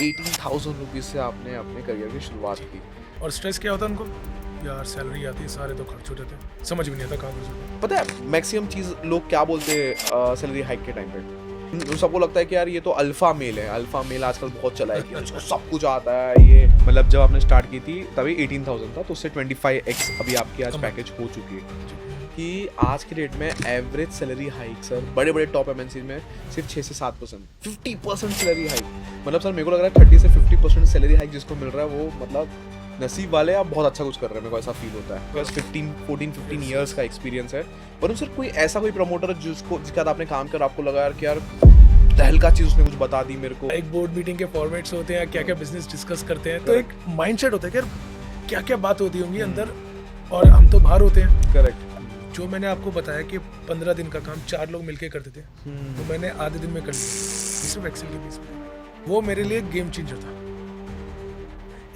18,000 rupees से आपने अपने करियर की शुरुआत की। और स्ट्रेस क्या होता है उनको, यार सैलरी आती है सारे तो खर्च हो जाते हैं, समझ भी नहीं आता कहाँ खर्च होता है। पता है मैक्सिमम चीज़ लोग क्या बोलते हैं सैलरी हाइक के टाइम पे? सबको लगता है कि यार ये तो अल्फा मेल है। अल्फा मेल आजकल बहुत चला है कि इसको सब कुछ आता है। ये मतलब जब आपने स्टार्ट की थी तभी 18,000 था, तो उससे 25x अभी आपकी आज कम। पैकेज हो चुकी है। कि आज की डेट में एवरेज सैलरी हाइक सर बड़े बड़े टॉप एमएनसी में सिर्फ 6 से 7%, 50% सैलरी हाइक। मतलब सर मेरे को लग रहा है 30 से 50% सैलरी हाइक जिसको मिल रहा है वो मतलब नसीब वाले आप बहुत अच्छा कुछ कर रहे हैं। मेरे को ऐसा फील होता है बिकॉज 15 इयर्स का एक्सपीरियंस है। पर सर कोई ऐसा कोई प्रमोटर जिसको जिसके साथ आपने काम कर आपको लगा यार कि यार तहलका चीज उसने कुछ बता दी मेरे को? एक बोर्ड मीटिंग के फॉर्मेट्स होते हैं, क्या क्या बिजनेस डिस्कस करते हैं, तो एक माइंडसेट होता है कि यार क्या क्या बात होती होंगी अंदर, और हम तो बाहर होते हैं। करेक्ट। जो मैंने आपको बताया कि 15 दिन का काम 4 लोग मिलके करते थे, तो मैंने आधे दिन में कर लिया सिर्फ एक्सेल के बेस पे। वो मेरे लिए गेम चेंजर था।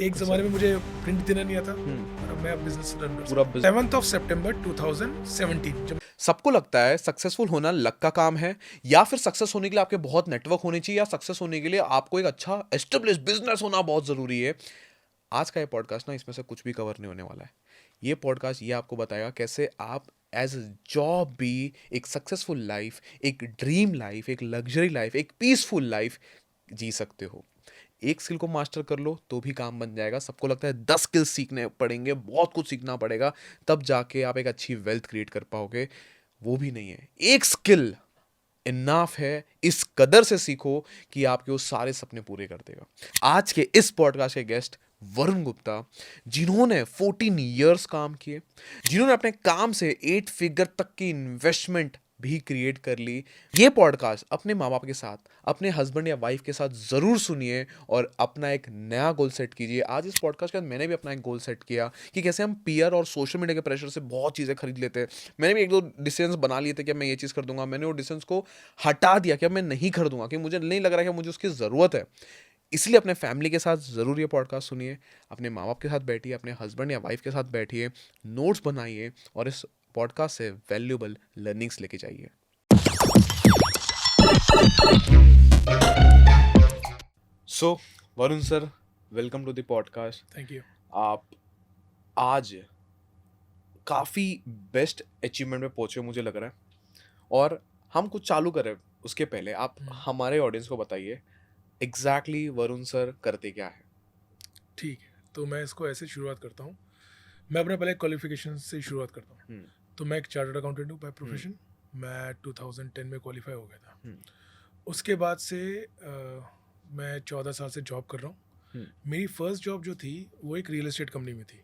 एक ज़माने में मुझे प्रिंट देना नहीं आता, और अब मैं बिजनेस रन कर पूरा सकता हूँ। 7th of September 2017 जब सबको लगता है सक्सेसफुल होना लक का काम है, या फिर सक्सेस होने के लिए आपके बहुत नेटवर्क होनी चाहिए, या सक्सेस होने के लिए आपको एक अच्छा एस्टेब्लिश बिजनेस होना बहुत जरूरी है। आज का ये पॉडकास्ट ना इसमें से कुछ भी कवर नहीं होने वाला है। ये पॉडकास्ट ये आपको बताएगा कैसे आप एज अ जॉब भी एक सक्सेसफुल लाइफ, एक ड्रीम लाइफ, एक लग्जरी लाइफ, एक पीसफुल लाइफ जी सकते हो। एक स्किल को मास्टर कर लो तो भी काम बन जाएगा। सबको लगता है 10 स्किल्स सीखने पड़ेंगे, बहुत कुछ सीखना पड़ेगा, तब जाके आप एक अच्छी वेल्थ क्रिएट कर पाओगे। वो भी नहीं है। एक स्किल इनाफ है। इस कदर से सीखो कि आपके वो सारे सपने पूरे कर देगा। आज के इस पॉडकास्ट के गेस्ट वरुण गुप्ता, जिन्होंने 14 इयर्स काम किए, जिन्होंने अपने काम से 8 फिगर तक की इन्वेस्टमेंट भी क्रिएट कर ली। ये पॉडकास्ट अपने माँ बाप के साथ, अपने हस्बैंड या वाइफ के साथ ज़रूर सुनिए और अपना एक नया गोल सेट कीजिए। आज इस पॉडकास्ट के बाद मैंने भी अपना एक गोल सेट किया कि कैसे हम पीयर और सोशल मीडिया के प्रेशर से बहुत चीज़ें खरीद लेते हैं। मैंने भी एक दो डिसीजंस बना लिए थे कि मैं ये चीज़ कर दूंगा। मैंने वो डिसीजंस को हटा दिया कि अब मैं नहीं खरीदूंगा, कि मुझे नहीं लग रहा है कि मुझे उसकी ज़रूरत है। इसलिए अपने फैमिली के साथ ज़रूर ये पॉडकास्ट सुनिए, अपने माँ बाप के साथ बैठिए, अपने हस्बैंड या वाइफ के साथ बैठिए, नोट्स बनाइए और इस पॉडकास्ट से वैल्यूबल लर्निंग्स लेके जाइए। So Varun sir, welcome to the podcast. Thank you. आप आज काफ़ी बेस्ट अचीवमेंट में पहुंचे मुझे लग रहा है, और हम कुछ चालू करें उसके पहले आप हमारे ऑडियंस को बताइए एग्जैक्टली वरुण सर करते क्या है। ठीक है, तो मैं इसको ऐसे शुरुआत करता हूँ। मैं अपने पहले क्वालिफिकेशन से शुरुआत करता हूँ। तो मैं एक चार्टर्ड अकाउंटेंट हूँ बाय प्रोफेशन। मैं 2010 में क्वालिफाई हो गया था। उसके बाद से मैं 14 साल से जॉब कर रहा हूँ। मेरी फर्स्ट जॉब जो थी वो एक रियल एस्टेट कंपनी में थी।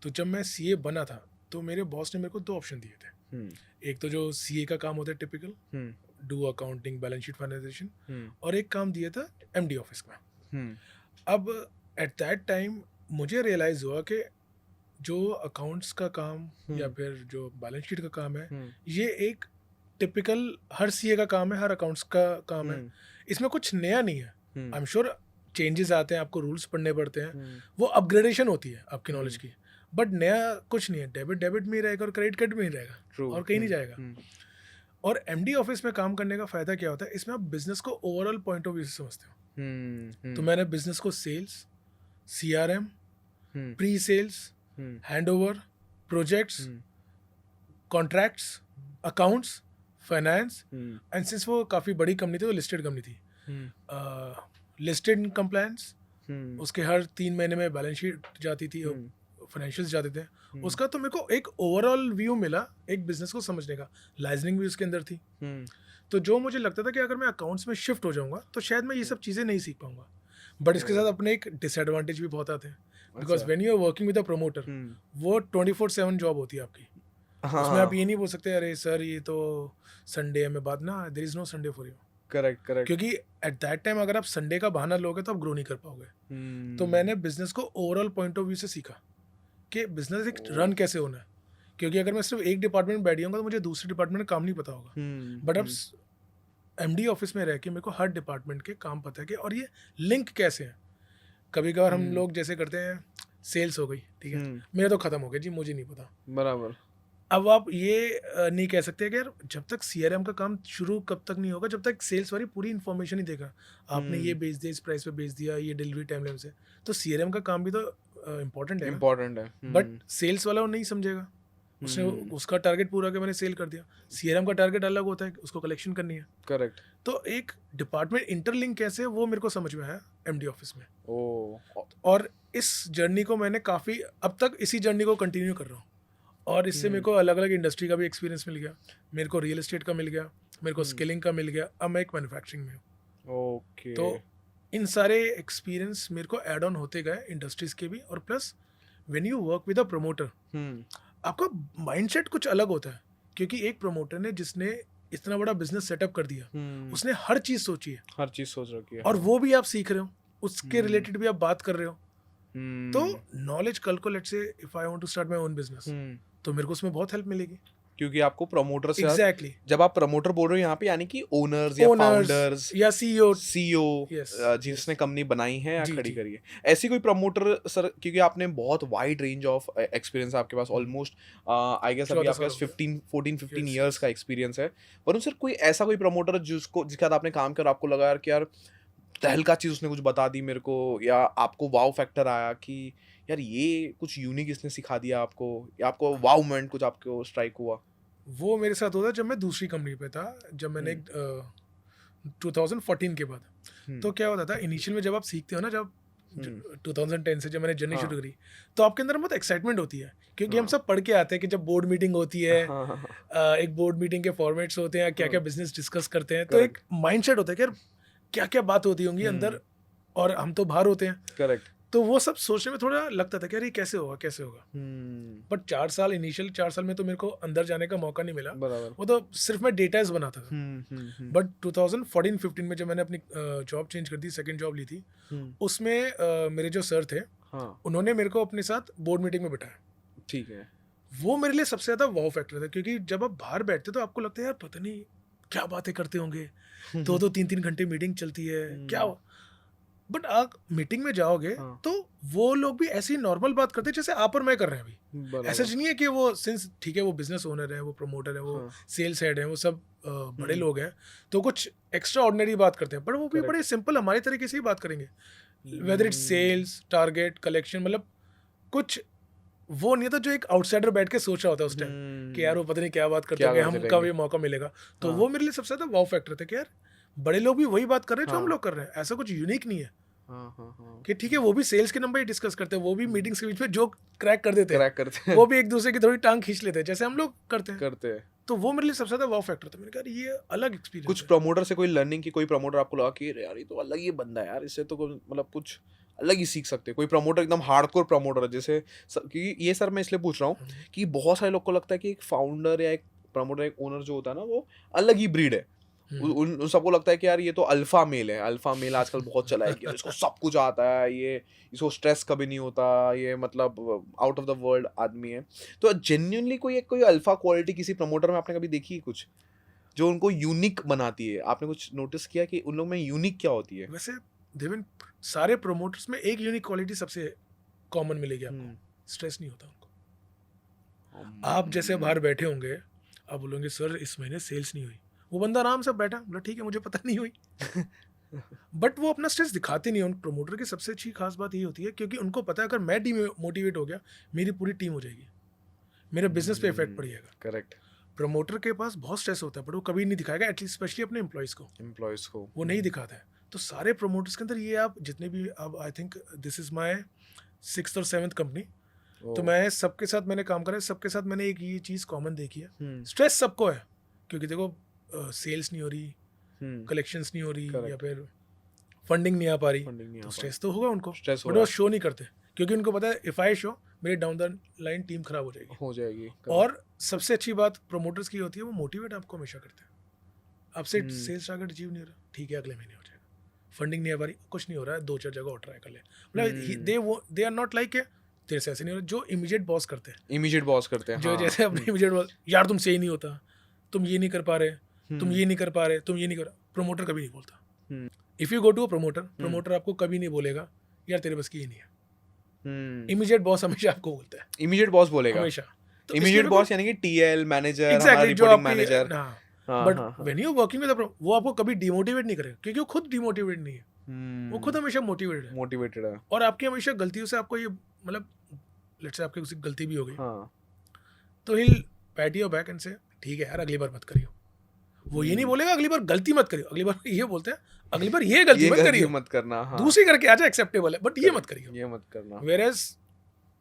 तो जब मैं सीए बना था तो मेरे बॉस ने मेरे को 2 ऑप्शन दिए थे। एक तो जो सीए का काम होता है typical, do accounting, balance sheet finalisation, और एक काम दिया था एमडी ऑफिस में। अब एट दैट टाइम मुझे रियलाइज़ हुआ कि जो अकाउंट्स का काम या फिर जो बैलेंस शीट का काम है, ये एक टिपिकल हर सीए का काम है, हर अकाउंट्स का काम है। इसमें कुछ नया नहीं है। आई एम श्योर चेंजेस आते हैं, आपको रूल्स पढ़ने पड़ते हैं, वो अपग्रेडेशन होती है आपकी नॉलेज की, बट नया कुछ नहीं है। डेबिट डेबिट में ही रहेगा और क्रेडिट कार्ड में ही रहेगा, और कहीं नहीं जाएगा। और एमडी ऑफिस में काम करने का फ़ायदा क्या होता है, इसमें आप बिजनेस को ओवरऑल पॉइंट ऑफ व्यू से समझते हो। तो मैंने बिजनेस को sales, CRM, pre sales, handover, projects, contracts, accounts, finance, and since वो काफ़ी बड़ी कंपनी थी, वो लिस्टेड कंपनी थी, लिस्टेड इन कंप्लायंस, उसके हर 3 महीने में बैलेंस शीट जाती थी, फाइनेंशियल्स जाते थे उसका। तो मेरे को एक ओवरऑल व्यू मिला एक बिजनेस को समझने का। लाइजनिंग भी उसके अंदर थी। तो जो मुझे लगता था कि अगर मैं अकाउंट्स में शिफ्ट हो जाऊंगा तो शायद मैं ये सब चीज़ें नहीं सीख पाऊंगा, बट इसके साथ अपने एक डिसएडवांटेज भी बहुत आते हैं। Because when you are working with a promoter, वो 24/7 जॉब होती है आपकी। उसमें आप ये नहीं बोल सकते अरे सर ये तो संडे है मैं बात ना, there is no Sunday for you. Correct. क्योंकि एट दैट टाइम अगर आप संडे का बहाना लोगे तो आप ग्रो नहीं कर पाओगे। तो मैंने बिजनेस को ओवरऑल पॉइंट ऑफ व्यू से सीखा कि बिजनेस एक रन कैसे होना है। क्योंकि अगर मैं सिर्फ एक डिपार्टमेंट में बैठ जाऊंगा तो मुझे दूसरे डिपार्टमेंट में काम नहीं पता होगा। बट अब एमडी ऑफिस में रह के मेरे को हर डिपार्टमेंट के काम पता है कि और ये लिंक कैसे हैं। कभी कभार हम लोग जैसे करते हैं, सेल्स हो गई, ठीक है, मेरा तो खत्म हो गया जी, मुझे नहीं पता, बराबर। अब आप ये नहीं कह सकते कि यार जब तक सीआरएम का काम शुरू कब तक नहीं होगा, जब तक सेल्स वाली पूरी इन्फॉर्मेशन ही देगा। आपने ये बेच दिया, इस प्राइस पे बेच दिया, ये डिलीवरी टाइम लाइन से, तो सीआरएम का काम भी तो इम्पोर्टेंट है ना। इम्पोर्टेंट है। बट सेल्स वाला वो नहीं समझेगा, उसने उसका टारगेट पूरा किया, मैंने सेल कर दिया। सीआरएम का टारगेट अलग होता है, उसको कलेक्शन करनी है। करेक्ट। तो एक डिपार्टमेंट इंटरलिंक कैसे है वो मेरे को समझ में आया एमडी ऑफिस में। ओ और इस जर्नी को मैंने काफ़ी, अब तक इसी जर्नी को कंटिन्यू कर रहा हूँ। और इससे मेरे को अलग अलग इंडस्ट्री का भी एक्सपीरियंस मिल गया, मेरे को रियल एस्टेट का मिल गया, मेरे को स्किलिंग का मिल गया, अब मैं एक मैन्युफैक्चरिंग में हूँ। ओके। तो इन सारे एक्सपीरियंस मेरे को ऐड ऑन होते गए इंडस्ट्रीज के भी। और plus when you work with a promoter, आपका माइंडसेट कुछ अलग होता है, क्योंकि एक प्रमोटर ने जिसने इतना बड़ा बिजनेस सेटअप कर दिया, उसने हर चीज़ सोची है, हर चीज सोच रखी है। और वो भी आप सीख रहे हो, उसके रिलेटेड भी आप बात कर रहे हो। तो नॉलेज कल को, let's say if I want to start my own business, तो मेरे को उसमें बहुत हेल्प मिलेगी। क्योंकि आपको प्रमोटर से एग्जैक्टली जब आप प्रमोटर बोल रहे हो यहाँ पे, यानी कि ओनर्स या फाउंडर्स या सीईओ Yes, जिसने कंपनी बनाई है या जी, खड़ी जी। करी है, ऐसी कोई प्रमोटर सर? क्योंकि आपने बहुत वाइड रेंज ऑफ एक्सपीरियंस आपके पास, ऑलमोस्ट आई गेस अभी 14 आपके पास साल हो 15 Yes, इयर्स का एक्सपीरियंस है। वरुण सर, कोई ऐसा कोई प्रमोटर जिसको जिसके साथ आपने काम किया और आपको लगा यार कि यार तहलका चीज उसने कुछ बता दी मेरे को, या आपको वाव फैक्टर आया कि यार ये कुछ यूनिक इसने सिखा दिया आपको, या आपको वाव मोमेंट कुछ आपको स्ट्राइक हुआ? वो मेरे साथ होता जब मैं दूसरी कंपनी पे था, जब मैंने 2014 के बाद। तो क्या होता था इनिशियल में, जब आप सीखते हो ना, जब 2010 से जब मैंने जर्नी शुरू करी, तो आपके अंदर बहुत एक्साइटमेंट होती है, क्योंकि हम सब पढ़ के आते हैं कि जब बोर्ड मीटिंग होती है, एक बोर्ड मीटिंग के फॉर्मेट्स होते हैं, क्या क्या बिजनेस डिस्कस करते हैं, तो एक माइंडसेट होता है कि यार क्या क्या बात होती होंगी अंदर, और हम तो बाहर होते हैं। करेक्ट। तो वो सब सोचने में थोड़ा लगता था कि यार ये कैसे होगा कैसे होगा। बट 4 साल, इनिशियल 4 साल में तो मेरे को अंदर जाने का मौका नहीं मिला, बराबर। वो तो सिर्फ मैं डेटाज बनाता था। बट 2014-15 में जब मैंने अपनी जॉब चेंज कर दी, सेकंड जॉब ली थी, उसमें मेरे जो सर थे, उन्होंने मेरे को अपने साथ बोर्ड मीटिंग में बिठाया। ठीक है। वो मेरे लिए सबसे ज़्यादा वाव फैक्टर था, क्योंकि जब आप बाहर बैठते तो आपको लगता है यार पता नहीं क्या बातें करते होंगे, 2-3 घंटे मीटिंग चलती है क्या। बट आप मीटिंग में जाओगे तो वो लोग भी ऐसी नॉर्मल बात करते हैं जैसे आप और मैं कर रहे हैं अभी। ऐसा नहीं है कि वो सिंस ठीक है वो बिजनेस ओनर है, वो प्रमोटर है, वो सेल्स हेड है, वो सब बड़े लोग हैं, तो कुछ एक्स्ट्रा ऑर्डिनरी बात करते हैं, बट वो भी बड़े सिंपल हमारी तरीके से ही बात करेंगे। Whether it's sales, target, collection, मतलब कुछ वो नहीं था जो एक आउटसाइडर बैठ के सोच रहा होता है उस टाइम कि यार वो पता नहीं क्या बात करते हैं, हम कब ये मौका मिलेगा। तो वो मेरे लिए सबसे ज्यादा वाव फैक्टर था कि यार बड़े लोग भी वही बात कर रहे हैं जो हम लोग कर रहे हैं, ऐसा कुछ यूनिक नहीं है। कि ठीक है वो भी सेल्स के नंबर ही डिस्कस करते हैं, वो भी मीटिंग्स के बीच में जोक क्रैक कर देते हैं, वो भी एक दूसरे की थोड़ी टांग खींच लेते हैं जैसे हम लोग करते हैं। तो वो मेरे लिए सबसे ज्यादा वाव फैक्टर था। मैंने कहा ये अलग एक्सपीरियंस। कुछ प्रमोटर से कोई लर्निंग की, कोई प्रमोटर आपको लगा कि यार ये तो अलग ही बंदा है यार, इससे तो मतलब कुछ अलग ही सीख सकते हैं? कोई प्रमोटर एकदम हार्डकोर प्रमोटर है जैसे कि ये सर मैं इसलिए पूछ रहा हूँ कि बहुत सारे लोग को लगता है कि एक फाउंडर या एक प्रमोटर, एक ओनर जो होता है ना, वो अलग ही ब्रीड है। उन सबको लगता है कि यार ये तो अल्फा मेल है। अल्फा मेल आजकल बहुत चला है कि इसको सब कुछ आता है, ये इसको स्ट्रेस कभी नहीं होता, ये मतलब आउट ऑफ द वर्ल्ड आदमी है। तो जेन्युइनली कोई अल्फा क्वालिटी किसी प्रमोटर में आपने कभी देखी है कुछ जो उनको यूनिक बनाती है? आपने कुछ नोटिस किया कि उन लोग में यूनिक क्या होती है? वैसे देवेन, सारे प्रमोटर्स में एक यूनिक क्वालिटी सबसे कॉमन मिलेगी आपको, स्ट्रेस नहीं होता उनको। आप जैसे बाहर बैठे होंगे, आप बोलोगे सर इस महीने सेल्स नहीं हुई, वो बंदा आराम से बैठा, बोला ठीक है मुझे पता नहीं हुई। बट वो अपना स्ट्रेस दिखाते नहीं है। उन प्रमोटर की सबसे अच्छी खास बात ये होती है क्योंकि उनको पता है अगर मैं डिमोटिवेट हो गया, मेरी पूरी टीम हो जाएगी, मेरे बिजनेस पे इफेक्ट पड़ेगा। करेक्ट। प्रमोटर के पास बहुत स्ट्रेस होता है बट वो कभी नहीं दिखाएगा, एटलीस्ट स्पेशली अपने एम्प्लॉयज़ को वो नहीं दिखाता है। तो सारे प्रमोटर्स के अंदर ये आप जितने भी, अब I think this is my 6th और 7th कंपनी, तो मैं सबके साथ मैंने काम करा है, सबके साथ मैंने एक ये चीज़ कॉमन देखी है, स्ट्रेस सबको है। क्योंकि देखो सेल्स नहीं हो रही, कलेक्शंस नहीं हो रही, या फिर फंडिंग नहीं आ पा रही, तो स्ट्रेस तो होगा उनको, बट वो शो नहीं करते क्योंकि उनको पता है इफ आई शो मेरी डाउन द लाइन टीम खराब हो जाएगी। और सबसे अच्छी बात प्रमोटर्स की होती है, वो मोटिवेट आपको हमेशा करते हैं। आपसे सेल्स टारगेट अचीव नहीं हो रहा, ठीक है अगले महीने हो जाएगा। फंडिंग नहीं आ पा रही, कुछ नहीं हो रहा है, 2-4 जगह और ट्राई कर ले। मतलब दे आर नॉट लाइक तेरे से ऐसे नहीं हो रहा, जो इमीडिएट बॉस करते हैं, जो जैसे अपने इमीडिएट बॉस, यार तुमसे ही नहीं होता, तुम ये नहीं कर पा रहे, तुम ये नहीं कर पा रहे, तुम ये नहीं कर। प्रमोटर कभी नहीं बोलता। If you go to a promoter आपको कभी नहीं बोलेगा यार तेरे बस की ये नहीं है। इमीडिएट बॉस हमेशा आपको बोलता है, इमीडिएट बॉस बोलेगा हमेशा तो इसलिए इमीडिएट मेरे को बॉस यानी कि टीएल मैनेजर, हमारा एग्जैक्टली जो रिपोर्टिंग आपकी मैनेजर। हाँ हाँ बट हाँ हाँ। व्हेन यू वर्किंग विद वो आपको कभी डिमोटिवेट नहीं करेगा क्योंकि वो खुद डिमोटिवेट नहीं है, वो खुद हमेशा मोटिवेटेड है मोटिवेटेड है। और आपकी हमेशा गलतियों से आपको ये मतलब लेट्स से आपकी किसी गलती भी हो गई हाँ तो हिल पैट योर बैक एंड से ठीक है यार अगली बार मत करियो। वो ये नहीं बोलेगा अगली बार गलती मत करियो, अगली बार ये बोलते हैं अगली बार ये गलती ये मत गलती करियो, मत करना। हाँ दूसरी करके आजा एक्सेप्टेबल है बट ये मत करियो। ये मत करना। वेयरएज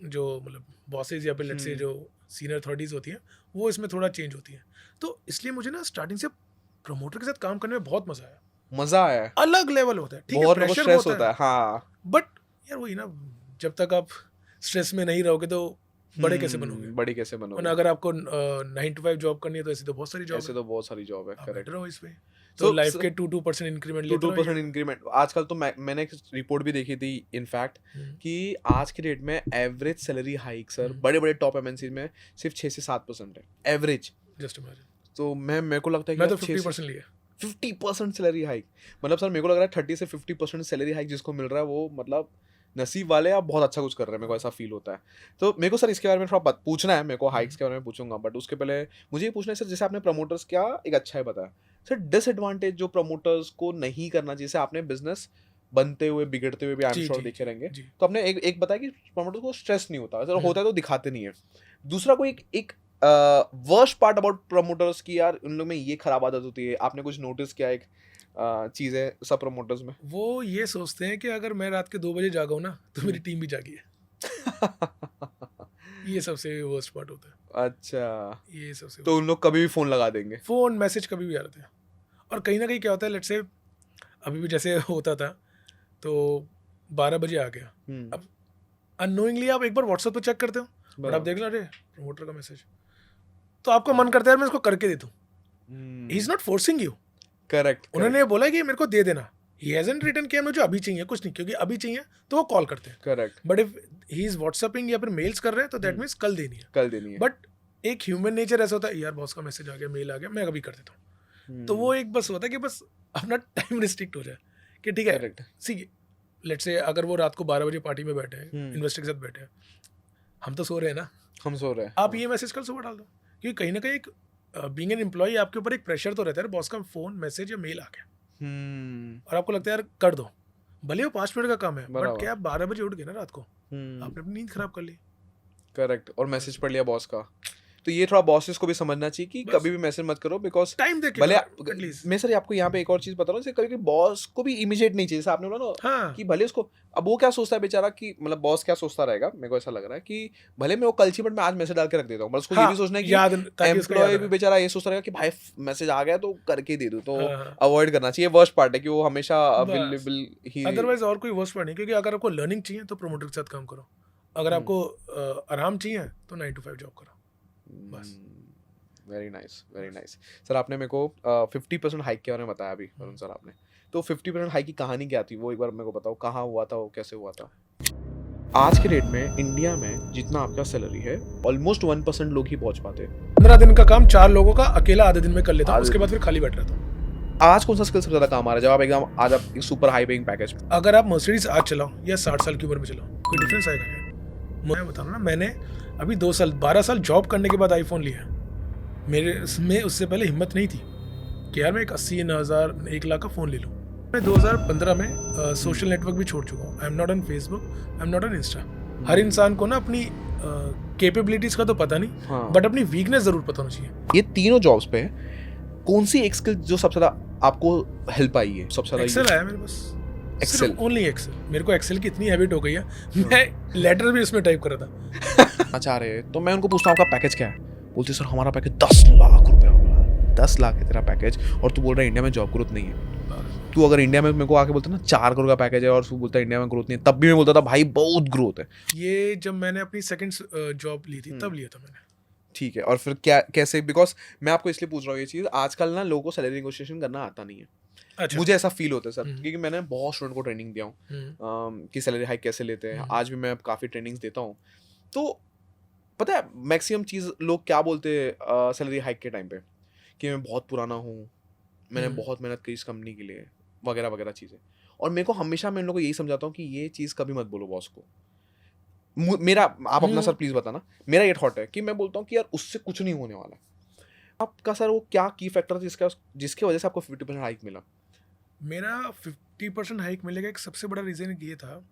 जो मतलब बॉसेज या फिर लेट्स से जो सीनियर अथॉरिटीज होती हैं वो इसमें थोड़ा चेंज होती हैं। तो इसलिए मुझे ना स्टार्टिंग से प्रमोटर के साथ काम करने में बहुत मजा आया। मजा आया। अलग लेवल होता है, ठीक है बहुत लोगों को प्रेशर स्ट्रेस होता है। हाँ बट यार वही ना, जब तक आप स्ट्रेस में नहीं रहोगे तो बड़े कैसे बनोगे? बड़ी कैसे और बनोगे? अगर आपको 9 to 5 जॉब करनी है तो ऐसी तो बहुत सारी जॉब ऐसे तो बहुत सारी जॉब है। आप करेक्ट। बैठे रहो इस पे। So, तो लाइफ के 2% इंक्रीमेंट लेते 2% इंक्रीमेंट आजकल तो मैंने एक रिपोर्ट भी देखी थी इनफैक्ट कि आज के डेट में एवरेज सैलरी हाइक सर बड़े बड़े टॉप एमएनसी में सिर्फ 6 से 7% है एवरेज। Just imagine. तो मेरे को लगता है कि मैं तो यार 50% लिया। 50% सैलरी हाइक मतलब सर मेरे को लग रहा है 30 से 50% सैलरी हाइक जिसको मिल रहा है वो मतलब नसीब वाले आप बहुत अच्छा कुछ कर रहे हैं। मेरे को ऐसा फील होता है। तो मेरे को सर इसके बारे में थोड़ा पूछना है, मेरे को हाइक्स के बारे में पूछूंगा बट उसके पहले मुझे ये पूछना है सर, जैसे आपने प्रमोटर्स क्या एक अच्छा है बताया सर, डिसएडवांटेज जो प्रमोटर्स को नहीं करना जैसे आपने बिजनेस बनते हुए बिगड़ते हुए भी आई एम श्योर देखे रहेंगे। तो आपने एक बताया कि प्रमोटर्स को स्ट्रेस नहीं होता, सर होता है तो दिखाते नहीं है। दूसरा कोई एक वर्स्ट पार्ट अबाउट प्रमोटर्स की यार उन लोग में ये खराब आदत होती है, आपने कुछ नोटिस किया एक चीजें सब प्रमोटर्स में? वो ये सोचते हैं कि अगर मैं रात के 2 बजे जागा हूं ना तो मेरी टीम भी जागी है। ये सबसे वर्स्ट पार्ट होता है। अच्छा, ये सबसे तो उन लोग कभी भी फोन लगा देंगे। फोन मैसेज कभी भी आ रहे थे। और कहीं ना कहीं क्या होता है, लेट्स से अभी भी जैसे होता था तो 12 बजे आ गया, अब अननोइंगली आप एक बार व्हाट्सएप पे चेक करते हो और आप देख लो अरे प्रमोटर का मैसेज, तो आपका मन करता है मैं इसको करके दे दूं। He is not forcing you. Correct. उन्होंने बोला कि मेरे को दे देना, ही हैजंट रिटन किया मुझे अभी चाहिए कुछ नहीं, क्योंकि अभी चाहिए तो वो कॉल करते हैं। Correct. But if he is WhatsApping या फिर मेल्स कर रहे हैं तो दैट मीन्स कल देनी है। कल देनी है। बट एक ह्यूमन नेचर ऐसा होता है यार बॉस का मैसेज आ गया, मेल आ गया, मैं अभी कर देता हूँ। तो वो एक बस होता है कि बस अपना टाइम रिस्ट्रिक्ट हो जाए कि ठीक है सी लेट्स से अगर वो रात को 12 बजे पार्टी में बैठे हैं, इन्वेस्टर के साथ बैठे हैं, हम तो सो रहे हैं ना, हम सो रहे हैं, आप ये मैसेज कल सुबह डाल दो। क्योंकि कहीं ना कहीं एक बीइंग एन एम्प्लॉय आपके ऊपर एक प्रेशर तो रहता है, बॉस का फोन मैसेज या मेल आ गया और आपको लगता है यार कर दो, भले वो 5 मिनट का काम है बट क्या आप 12 बजे उठ गए ना रात को, आपने अपनी नींद खराब कर ली। करेक्ट। और मैसेज पढ़ लिया बॉस का। तो ये थोड़ा बॉसेस को भी समझना चाहिए कि कभी भी मैसेज मत करो बिकॉज टाइम देके भले एटलीस्ट। मैं सर आपको यहाँ पे एक और चीज बता रहा हूँ, कभी बॉस को भी इमीडिएट नहीं चाहिए। आपने बोला ना हाँ। कि भले उसको अब वो क्या सोचता है बेचारा कि मतलब बॉस क्या सोचता रहेगा, मेरे को ऐसा लग रहा है कि भले मैं वो कल बट मैं आज मैसेज डाल के रख देता हूँ, बट उसको ये भी सोचना है कि एम्प्लॉय भी बेचारा ये सोचता रहेगा कि भाई मैसेज आ गया तो करके दे दूँ। तो अवॉइड करना चाहिए। वर्स्ट पार्ट है कि वो हमेशा अवेलेबल ही, अदरवाइज और कोई वर्स्ट पार्ट नहीं। क्योंकि अगर आपको लर्निंग चाहिए तो प्रमोटर के साथ काम करो, अगर आपको आराम चाहिए तो 9 to 5 जॉब करो बस। Very nice, very nice. Sir आपने मेरे को 50% हाइक के बारे में बताया अभी वरुण सर आपने, तो 50% हाइक की कहानी क्या थी वो एक बार मेरे को बताओ, कहाँ हुआ था वो, कैसे हुआ था? आज के डेट में इंडिया में जितना आपका सैलरी है ऑलमोस्ट 1% लोग ही पहुंच पाते हैं। 15 दिन का काम 4 लोगों का अकेला आधे दिन में कर लेता हूं, उसके बाद फिर खाली बैठ रहता हूं। आज कौन सा स्किल सबसे ज्यादा काम आ रहा है जब आप एकदम आज आप एक सुपर हाई पेइंग पैकेज में? अगर आप मर्सिडीज आज चलाओ या 60 साल की उम्र में चलाओ कोई डिफरेंस आएगा क्या? मैं बता रहा हूं ना, मैंने अभी 12 साल जॉब करने के बाद आईफोन लिया। मेरे में उससे पहले हिम्मत नहीं थी कि यार मैं एक 80,000 1 लाख का फ़ोन ले लूँ। मैं 2015 में सोशल नेटवर्क भी छोड़ चुका हूँ। I am not on Facebook, I am not on Insta. हर इंसान को ना अपनी कैपेबिलिटीज़ का तो पता नहीं बट अपनी वीकनेस ज़रूर पता होना चाहिए। ये तीनों जॉब्स पे कौन सी एक स्किल जो सबसे ज्यादा आपको हेल्प आई है? सबसे ज्यादा एक्सेल आया मेरे पास, एक्सेल, ओनली एक्सेल। मेरे को एक्सेल की इतनी हैबिट हो गई है, मैं लेटर भी उसमें टाइप कर रहा था। अच्छा रहे तो मैं उनको पूछता हूँ आपका पैकेज क्या है? बोलते सर हमारा पैकेज 10 लाख रुपए होगा। 10 लाख है तेरा पैकेज और तू बोल रहा है इंडिया में जॉब ग्रोथ नहीं है। तू अगर इंडिया में मेरे को आके बोलता ना 4 करोड़ का पैकेज है और तू बोलता है इंडिया में ग्रोथ नहीं है, तब भी मैं बोलता था भाई बहुत ग्रोथ है। ये जब मैंने अपनी सेकंड जॉब ली थी तब लिया था मैंने। ठीक है, और फिर क्या कैसे? बिकॉज मैं आपको इसलिए पूछ रहा हूँ ये चीज़, आजकल ना लोगों को सैलरी नेगोशिएशन करना आता नहीं है। अच्छा। मुझे ऐसा फील होता है सर, क्योंकि मैंने बहुत स्टूडेंट को ट्रेनिंग दिया हूँ कि सैलरी हाइक कैसे लेते हैं। आज भी मैं काफ़ी ट्रेनिंग्स देता हूँ। तो पता है मैक्सिमम चीज़ लोग क्या बोलते हैं सैलरी हाइक के टाइम पे कि मैं बहुत पुराना हूँ, मैंने बहुत मेहनत की इस कंपनी के लिए, वगैरह वगैरह चीज़ें। और मेरे को हमेशा मैं इन लोगों को यही समझाता हूँ कि ये चीज़ कभी मत बोलो बॉस को। मेरा आप अपना सर प्लीज बताना, मेरा ये थॉट है कि मैं बोलता हूँ कि यार उससे कुछ नहीं होने वाला है। आपका सर वो क्या की फैक्टर था जिसके वजह से आपको 50% हाइक मिला? मेरा 50% हाइक मिलने का एक सबसे बड़ा रीज़न ये था,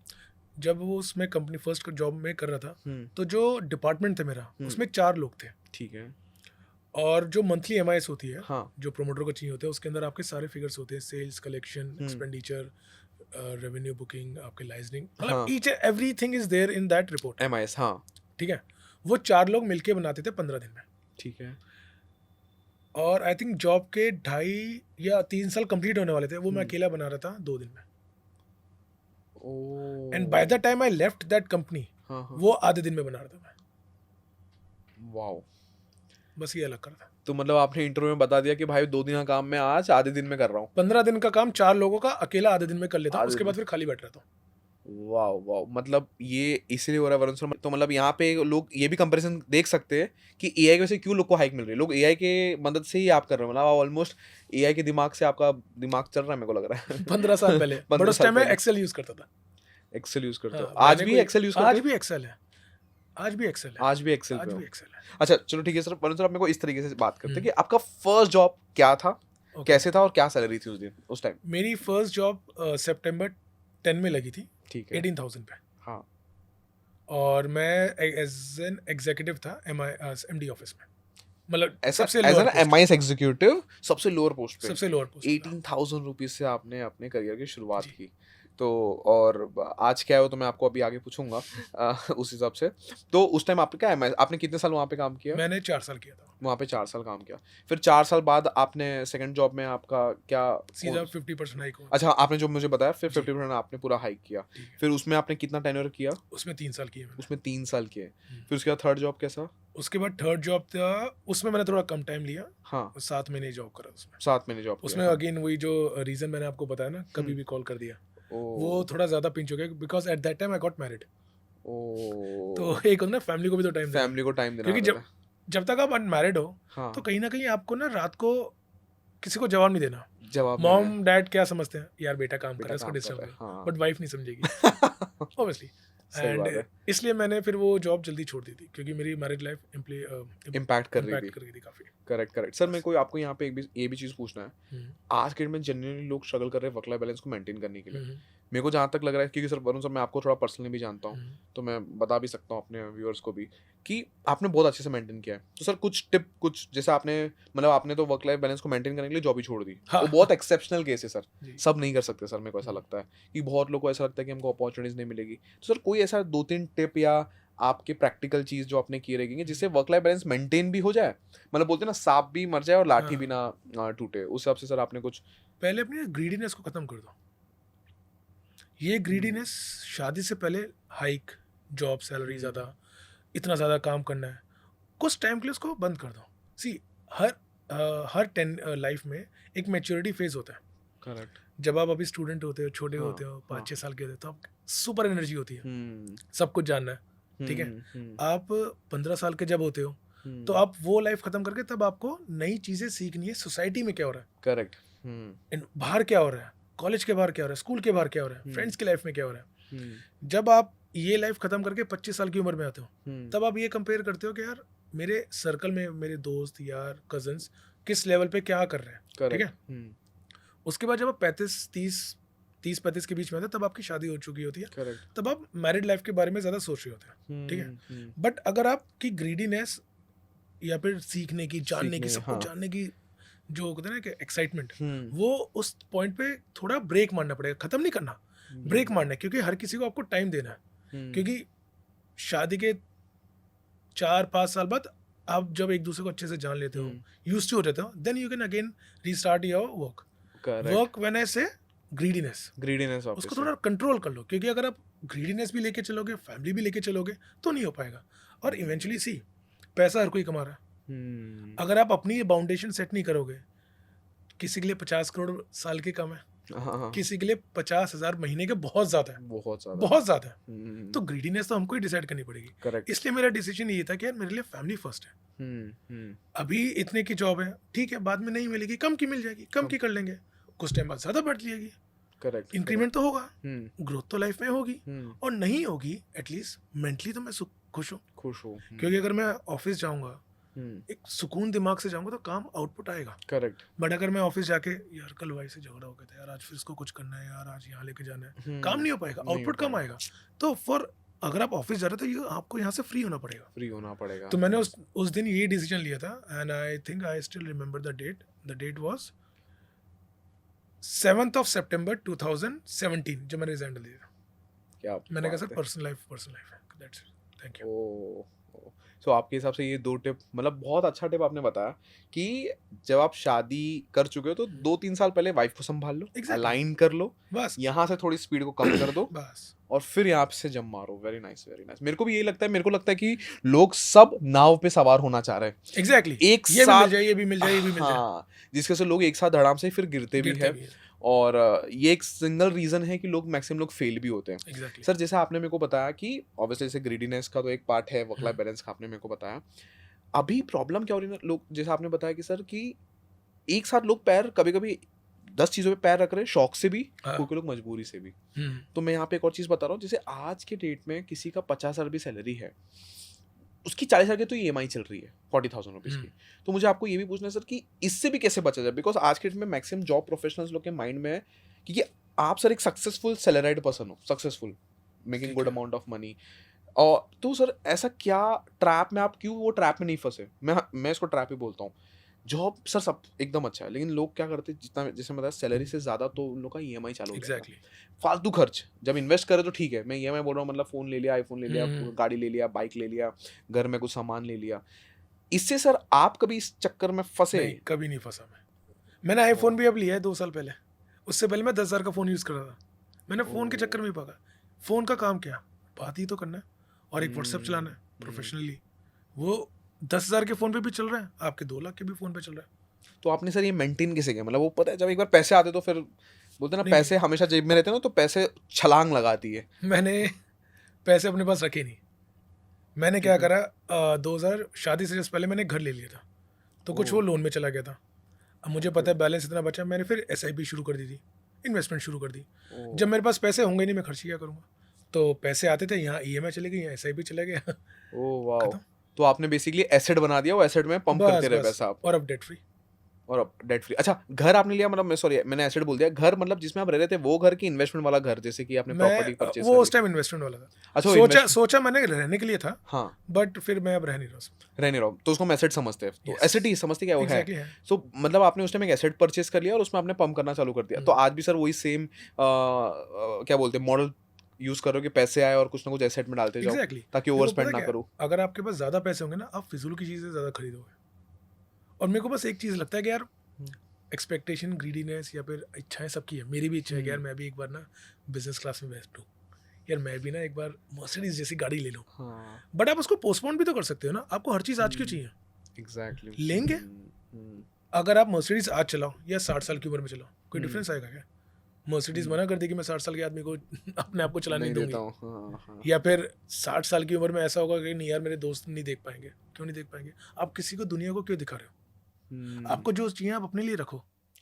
जब वो उसमें कंपनी फर्स्ट जॉब में कर रहा था, तो जो डिपार्टमेंट था मेरा, उसमें 4 लोग थे। ठीक है। और जो मंथली एमआईएस होती है, हाँ। जो प्रोमोटर को चाहिए होता है, उसके अंदर आपके सारे फिगर्स होते हैं, sales, collection, expenditure, revenue, booking, आपके लाइजनिंग, मतलब हाँ। Each everything is there in that report. MIS, हाँ। ठीक है, वो 4 लोग मिलके बनाते थे 15 दिन में। ठीक है। और आई थिंक जॉब के 2.5 या 3 साल कंप्लीट होने वाले थे, वो मैं अकेला बना रहा था 2 दिन में। And by the time I left that company, वो आधे दिन में बना रहा था मैं। वाओ। बस ये अलग कर था। तो मतलब आपने इंटरव्यू में बता दिया कि भाई 2 दिन का काम मैं आज आधे दिन में कर रहा हूँ। 15 दिन का काम 4 लोगों का अकेला आधे दिन में कर लेता हूँ, आधे उसके दिन। बाद फिर खाली बैठ रहता हूँ। वाओ वाओ, मतलब ये इसीलिए हो रहा है वरुण सर। तो मतलब यहाँ पे लोग ये भी कंपैरिजन देख सकते हैं कि एआई की वजह से क्यों लोग को हाइक मिल रही है। लोग एआई के मदद से ही आप कर रहे हो, मतलब ऑलमोस्ट एआई के दिमाग से आपका दिमाग चल रहा है, मेरे को लग रहा है। 15 साल पहले। 15 बट उस साल टाइम मैं पहले। एक्सेल यूज करता था। एक्सेल यूज करते हो? हाँ, आज मैंने भी कोई- एक्सेल यूज करते आज हो? भी एक्सेल है। आज भी एक्सेल है। आज भी एक्सेल आज पे भी हो? एक्सेल है। अच्छा चलो ठीक है सर। वरुण सर आप मेरे को इस तरीके से बात करते हैं कि आपका फर्स्ट जॉब क्या था, Okay. कैसे था और क्या सैलरी थी उस दिन उस टाइम? मेरी फर्स्ट जॉब सितंबर 10 में लगी थी, ठीक है। 18,000 पे। हाँ। और मैं एज एन एग्जीक्यूटिव था एमडी ऑफिस में, मतलब ऐसा सबसे as lower an post, MIS executive सबसे लोअर पोस्ट पे सबसे लोअर पोस्ट। 18,000 रुपीज से आपने अपने करियर की शुरुआत जी। की। तो और आज क्या हो तो मैं आपको अभी आगे पूछूंगा उस हिसाब से। तो उस टाइम आपने क्या MIS, आपने कितने साल वहाँ पे काम किया? मैंने 4 साल किया था वहाँ पे 4 साल काम किया। फिर 4 साल बाद आपने सेकंड जॉब में आपका क्या सीधा 50% हाइक हुआ। अच्छा आपने जो मुझे बताया फिर जी। 50% आपने पूरा हाइक किया। ठीक है। फिर उसमें आपने कितना टेन्योर किया? उसमें 3 साल किए मैंने। उसमें 3 साल किए। फिर उसके बाद थर्ड जॉब कैसा? उसके बाद थर्ड जॉब था, उसमें मैंने थोड़ा कम टाइम लिया, हाँ 7 महीने जॉब करा उसमें। 7 महीने जॉब उसमें किया। अगेन वही जो रीजन मैंने आपको बताया ना, कभी भी कॉल कर दिया, वो थोड़ा ज्यादा पिंच हो गया, because at that time I got married. तो एक होता है ना, फैमिली को भी तो टाइम देना, फैमिली को टाइम देना क्योंकि रहता है। जब तक आप अनमैरिड हो, हाँ। तो कहीं ना कहीं आपको ना रात को किसी को जवाब नहीं देना। जवाब नहीं मॉम डैड क्या समझते हैं, यार बेटा काम कर रहा है, बेटा इसको काम कर डिस्टर्ब रहा है, करो, हाँ। बट वाइफ नहीं समझेगी ऑब्वियसली। सही बात एंड है। इसलिए मैंने फिर वो जॉब जल्दी छोड़ दी थी, क्योंकि मेरी मैरिड लाइफ इम्पैक्ट कर रही थी। कर रही थी काफी। Correct correct sir. मेरे को आपको यहाँ पे ये भी चीज़ पूछना है। आज के डेट में जनरली लोग स्ट्रगल कर रहे हैं वर्क लाइफ बैलेंस को मेंटेन करने के लिए। मेरे को जहाँ तक लग रहा है, क्योंकि सर वरुण सर मैं आपको थोड़ा पर्सनली भी जानता हूँ, तो मैं बता भी सकता हूँ अपने व्यूअर्स को भी कि आपने बहुत अच्छे से मेंटेन किया है। तो सर कुछ टिप, कुछ जैसे आपने मतलब आपने तो वर्क लाइफ बैलेंस को मेंटेन करने के लिए जॉब ही छोड़ दी। हाँ, वो बहुत एक्सेप्शनल केस है सर, जी। सब नहीं कर सकते सर। मेरे को ऐसा लगता है कि बहुत लोगों को ऐसा लगता है कि हमको अपॉर्चुनिटीज नहीं मिलेगी। तो सर कोई ऐसा 2-3 टिप या आपके प्रैक्टिकल चीज जो आपने की रहेगी जिससे वर्क लाइफ बैलेंस मेंटेन भी हो जाए, मतलब बोलते हैं ना सांप भी मर जाए और लाठी भी ना टूटे, उस हिसाब से सर आपने कुछ? पहले अपनी ग्रीडीनेस को खत्म कर दो। ये ग्रीडीनेस शादी से पहले हाइक, जॉब, सैलरी ज्यादा, इतना ज्यादा काम करना है, कुछ टाइम के लिए उसको बंद कर दो। सी हर 10 लाइफ में एक मैच्योरिटी फेज होता है। करेक्ट। जब आप अभी स्टूडेंट होते हो, छोटे हाँ, होते हो, 5-6 हाँ। साल के होते हो, तो आप सुपर एनर्जी होती है, सब कुछ जानना है, ठीक है। आप 15 साल के जब होते हो, तो आप वो लाइफ खत्म करके तब आपको नई चीजें सीखनी है, सोसाइटी में क्या हो रहा है, करेक्ट, बाहर क्या हो रहा है, कॉलेज के बाहर क्या हो रहा है, स्कूल के बाहर क्या हो रहा है, फ्रेंड्स की लाइफ में क्या हो रहा है। जब आप ये लाइफ खत्म करके 25 साल की उम्र में आते हो, तब आप ये कंपेयर करते हो कि यार मेरे सर्कल में मेरे दोस्त यार कजन्स किस लेवल पे क्या कर रहे हैं, ठीक है। उसके बाद जब आप 30-35 के बीच में आते हो, तब आपकी शादी हो चुकी होती है, करेक्ट। तब आप मैरिड लाइफ के बारे में ज्यादा सोच रहे होते हैं, ठीक है। बट अगर आपकी ग्रीडीनेस या फिर सीखने की, जानने की, सब कुछ जानने की जो होता है ना कि एक्साइटमेंट, वो उस पॉइंट पे थोड़ा ब्रेक मारना पड़ेगा। खत्म नहीं करना, ब्रेक मारना है, क्योंकि हर किसी को आपको टाइम देना है। क्योंकि शादी के 4-5 साल बाद आप जब एक दूसरे को अच्छे से जान लेते हो, यूज्ड टू हो जाते हो, then you can again restart your work when I say greediness उसको थोड़ा कंट्रोल कर लो, क्योंकि अगर आप ग्रीडीनेस भी लेके चलोगे, फैमिली भी लेके चलोगे, तो नहीं हो पाएगा। और इवेंचुअली सी पैसा हर कोई कमा रहा है, अगर आप अपनी बाउंडेशन सेट नहीं करोगे, किसी के लिए 50 करोड़ साल के कम है, किसी के लिए 50,000 महीने के बहुत ज्यादा है, बहुत ज्यादा है। तो ग्रीडीनेस तो हमको ही डिसाइड करनी पड़ेगी। इसलिए मेरा डिसीजन ये था कि यार मेरे लिए फैमिली फर्स्ट है। अभी इतने की जॉब है, ठीक है, बाद में नहीं मिलेगी, कम की मिल जाएगी, कम की कर लेंगे, कुछ टाइम बाद ज्यादा बढ़ जाएगी, करेक्ट, इंक्रीमेंट तो होगा, हम्म, ग्रोथ तो लाइफ में होगी, और नहीं होगी एटलीस्ट मेंटली तो मैं खुश हूँ। खुश हो, क्योंकि अगर मैं ऑफिस जाऊंगा एक सुकून दिमाग से जाऊंगा तो काम आउटपुट आएगा। करेक्ट, बट अगर मैं ऑफिस जाके यार कल भाई से झगड़ा हो गया था यार, आज फिर इसको कुछ करना है यार, आज यहाँ लेके जाना है, काम नहीं हो पाएगा, नहीं हो आउटपुट कम पाएगा, आएगा। तो फॉर अगर आप ऑफिस जा रहे हो तो ये आपको यहाँ से फ्री होना पड़ेगा। फ्री होना पड़ेगा। तो मैंने उस दिन ये डिसीजन लिया था, and I think I still remember the date was 7th of September 2017 जब मैंने रिजाइन दिया था। क्या मैंने कहा बात सर है। पर्सनल लाइफ है, दैट्स इट, थैंक यू। ओ, सो आपके हिसाब से ये 2 टिप मतलब बहुत अच्छा टिप आपने बताया कि जब आप शादी कर चुके हो तो 2-3 साल पहले वाइफ को संभाल लो, Exactly. अलाइन कर लो, बस यहाँ से थोड़ी स्पीड को कम कर दो बस और फिर यहाँ से जम मारो। Very nice, very nice. मेरे को भी यही लगता है, मेरे को लगता है कि लोग सब नाव पे सवार होना चाह रहे हैं। एग्जैक्टली, एक ये भी मिल साथ, जाए, ये भी मिल जाए, ये भी मिल जाए, हाँ, जिसकी वजह से लोग एक साथ धड़ाम से फिर गिरते भी गिरते है। भी है। और ये एक सिंगल रीजन है कि लोग मैक्सिमम लोग फेल भी होते हैं। एग्जैक्टली सर जैसे आपने मेरे को बताया कि ऑब्वियसली जैसे ग्रीडीनेस का तो एक पार्ट है, वर्क लाइफ बैलेंस का आपने मेरे को बताया। अभी प्रॉब्लम क्या हो रही है ना, लोग जैसे आपने बताया कि सर कि एक साथ लोग पैर कभी-कभी 10 चीज़ों पे पैर रख रहे हैं, शौक से भी, हाँ। कुछ लोग मजबूरी से भी। हम्म, तो मैं यहाँ पे एक और चीज़ बता रहा हूँ, जैसे आज के डेट में किसी का 50,000 भी सैलरी है, उसकी 40,000 की तो ईएमआई चल रही है 40,000 रुपीज़ की। तो मुझे आपको ये भी पूछना है सर कि इससे भी कैसे बचा जाए? बिकॉज़ आज के डेट में मैक्सिमम जॉब प्रोफेशनल्स लोग के माइंड में है क्योंकि आप सर एक सक्सेसफुल सैलरीड पर्सन हो, सक्सेसफुल, मेकिंग ठीक गुड है। Amount of money. और तो सर ऐसा क्या ट्रैप में आप क्यों वो ट्रैप में नहीं फंसे? मैं इसको ट्रैप ही बोलता हूँ। जॉब सर सब एकदम अच्छा है, लेकिन लोग क्या करते हैं, जितना जैसे मैं बताया सैलरी से ज़्यादा तो उन लोग का ईएमआई चालू हो जाएगा। एग्जैक्टली। फालतू खर्च जब इन्वेस्ट करे तो ठीक है, मैं ईएमआई बोल रहा हूँ, मतलब फ़ोन ले लिया, आईफ़ोन ले लिया, गाड़ी ले लिया, बाइक ले लिया, घर में कुछ सामान ले लिया। इससे सर आप कभी इस चक्कर में फंसे? नहीं, कभी नहीं फंसा मैं। मैंने आईफोन भी अब लिया है 2 साल पहले। उससे पहले मैं 10,000 का फ़ोन यूज़ कर रहा था। मैंने फ़ोन के चक्कर में ही भागा। फ़ोन का काम क्या? बात ही तो करना है और एक व्हाट्सएप चलाना है प्रोफेशनली। वो 10,000 के फ़ोन पे भी चल रहा है, आपके 2 लाख के भी फ़ोन पे चल रहा है। तो आपने सर ये मेंटेन कैसे किया? मतलब वो पता है जब एक बार पैसे आते तो फिर बोलते हैं ना, नहीं, पैसे हमेशा जेब में रहते हैं ना, तो पैसे छलांग लगाती है। मैंने पैसे अपने पास रखे नहीं। मैंने क्या करा, 2000 शादी से जस्ट पहले मैंने घर ले लिया था, तो कुछ वो लोन में चला गया था। अब मुझे पता है बैलेंस इतना बचा, मैंने फिर एसआईपी शुरू कर दी थी, इन्वेस्टमेंट शुरू कर दी। जब मेरे पास पैसे होंगे नहीं, मैं खर्च किया करूँगा। तो पैसे आते थे, यहाँ ईएमआई चले गई, यहाँ एसआईपी चला गया, ओह वाओ! खत्म। तो आपने बेसिकली एसेट बना दिया, वो एसेट में पंप करते बस रहे बस, पैसा आप। और अब डेट फ्री। और अब डेट फ्री। अच्छा, घर आपने लिया, मतलब मैं सॉरी मैंने एसेट बोल दिया। घर मतलब जिसमें आप रह रहे थे वो घर की इन्वेस्टमेंट वाला घर, जैसे कि आपने प्रॉपर्टी मैं परचेज वो कर उस ली? टाइम इन्वेस्टमेंट वाला था। अच्छा, वो सोचा इन्वेस्ट, सोचा मैंने रहने के लिए था, हाँ, बट फिर मैं अब रह नहीं रहा उसमें। रहने रहो तो उसको हम एसेट समझते हैं। तो Yes. एसेट ही समझते क्या वो है। एग्जैक्टली है। सो मतलब आपने उस टाइम एक एसेट परचेज कर लिया और उसमें आपने पंप करना चालू कर दिया। तो आज भी सर वही सेम क्या बोलते हैं मॉडल यूज करो कि पैसे आए और कुछ ना कुछ एसेट में डालते जाओ एग्जैक्टली, ताकि ओवर स्पेंड ना करो। अगर आपके पास ज़्यादा पैसे होंगे ना, आप फिजूल की चीज़ें ज़्यादा खरीदोगे। और मेरे को बस एक चीज़ लगता है कि यार एक्सपेक्टेशन, ग्रीडीनेस या फिर इच्छाएं सबकी है। मेरी भी इच्छा है कि यार मैं भी एक बार ना बिजनेस क्लास में बैठूं, यार मैं भी ना एक बार मर्सिडीज जैसी गाड़ी ले लूं। हाँ, बट आप उसको पोस्टपोन भी तो कर सकते हो ना। आपको हर चीज़ आज क्यों चाहिए? एग्जैक्टली। लेंगे। अगर आप मर्सिडीज आज चलाओ या 60 साल की उम्र में चलाओ, कोई डिफरेंस आएगा क्या? मर्सिडीज मना कर देगी मैं 60 साल के आदमी को अपने आप को चलाने नहीं नहीं देता दूंगी। हूँ, हाँ, हाँ। या फिर 60 साल की उम्र में ऐसा होगा कि नहीं यार मेरे दोस्त नहीं देख पाएंगे। क्यों नहीं देख पाएंगे? आप किसी को, दुनिया को क्यों दिखा रहे हो? आपको जो चाहिए आप अपने लिए रखो।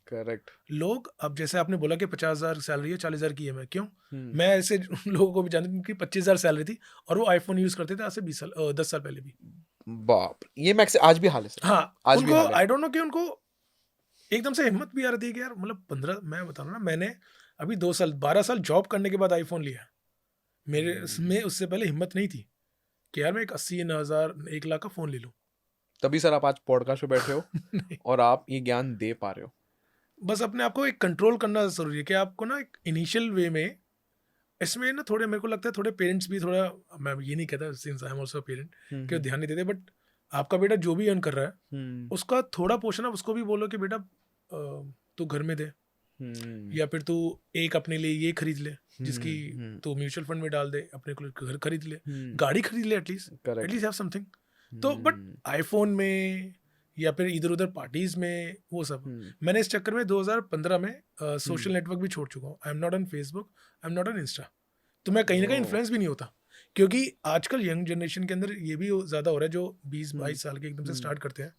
करेक्ट। लोग, अब जैसे आपने बोला कि 50,000 सैलरी है, 40,000 की है, क्यों? मैं ऐसे लोगों को भी जानता हूँ कि 25,000 सैलरी थी और वो आईफोन यूज करते थे आज से 10 साल पहले भी। बाप, ये मैक्स आज भी हाल है सर। हाँ, आज भी उनको हाल है। आई डोंट नो कि उनको एकदम से हिम्मत भी आ रही है कि यार मतलब 15, मैं बता रहा हूँ ना, मैंने अभी 2 साल 12 साल जॉब करने के बाद आईफोन लिया। मेरे में उससे पहले हिम्मत नहीं थी कि यार मैं एक 80,000 1 लाख का फ़ोन ले लूँ। तभी सर आप आज पॉडकास्ट पे बैठे हो नहीं, और आप ये ज्ञान दे पा रहे हो। बस अपने आप को एक कंट्रोल करना ज़रूरी है कि आपको ना एक इनिशियल वे में इसमें ना थोड़े, मेरे को लगता है थोड़े पेरेंट्स भी थोड़ा, मैं ये नहीं कहता since I am also parent कि वो ध्यान नहीं देते, बट आपका बेटा जो भी अर्न कर रहा है उसका थोड़ा पोर्शन आप उसको भी बोलो कि बेटा तू घर में दे, या फिर तू एक अपने लिए ये खरीद ले जिसकी तू म्यूचुअल फंड में डाल दे, अपने को घर खरीद ले, गाड़ी खरीद ले, एटलीस्ट हैव समथिंग। तो बट आईफोन में या फिर इधर उधर पार्टीज में वो सब, मैंने इस चक्कर में 2015 में सोशल नेटवर्क भी छोड़ चुका हूँ। I am not on Facebook, I am not on Insta. तो मैं कहीं ना कहीं इन्फ्लुएंस भी नहीं होता, क्योंकि आजकल यंग जनरेशन के अंदर ये भी ज़्यादा हो रहा है, जो 20-22 साल के एकदम से स्टार्ट करते हैं।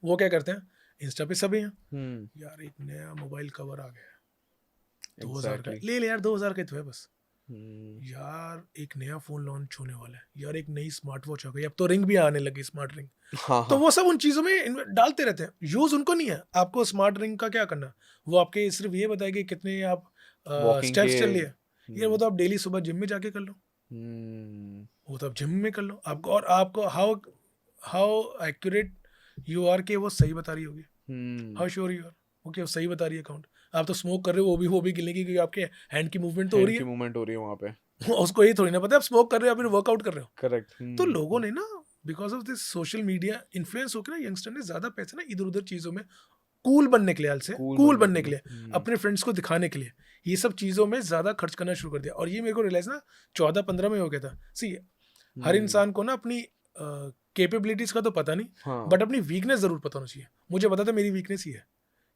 वो क्या करते हैं, इंस्टा पे सभी हैं, यार एक नया मोबाइल कवर आ गया है, 2000 का Exactly. ले ले यार, 2000 का ही तो है बस हम्म, यार। एक नया फोन लॉन्च होने वाला है यार, एक नई स्मार्ट वॉच आ गई, अब तो रिंग भी आने लगी, स्मार्ट रिंग। हाँ तो हाँ वो सब उन चीजों में डालते रहते हैं, यूज उनको नहीं है। आपको स्मार्ट रिंग का क्या करना, वो आपके सिर्फ ये बताएगी कितने आप वॉकिंग के स्टेप्स चल लिए। ये वो हम्म, तो आप डेली सुबह जिम में जाके कर लो, हम्म, वो तो आप जिम में कर लो आपको, और आपको how how accurate you are के वो सही बता रही होगी, hmm, how sure you are okay वो सही बता रही है काउंट। आप तो स्मोक कर रहे हो, वो भी गिलेगी क्योंकि आपके हैंड की मूवमेंट तो हो हैंड रही की है। मूवमेंट हो रही है वहाँ पे। उसको ये थोड़ी ना पता है आप स्मोक कर रहे हो या फिर वर्कआउट कर रहे हो। करेक्ट। तो लोगों ने ना because of this social media influence होकर ना, यंगस्टर ने ज्यादा पैसे ना इधर उधर चीजों में कूल बनने के लिए, हाल से कूल कूल बनने बनने के के लिए लिए, अपने फ्रेंड्स को दिखाने के लिए, ये सब चीजों में ज्यादा खर्च करना शुरू कर दिया। और ये मेरे को रियलाइज ना 14-15 में हो गया था। सी हर इंसान को ना अपनी कैपेबिलिटीज का तो पता नहीं, हाँ बट अपनी वीकनेस जरूर पता होना चाहिए। मुझे पता था मेरी वीकनेस ही है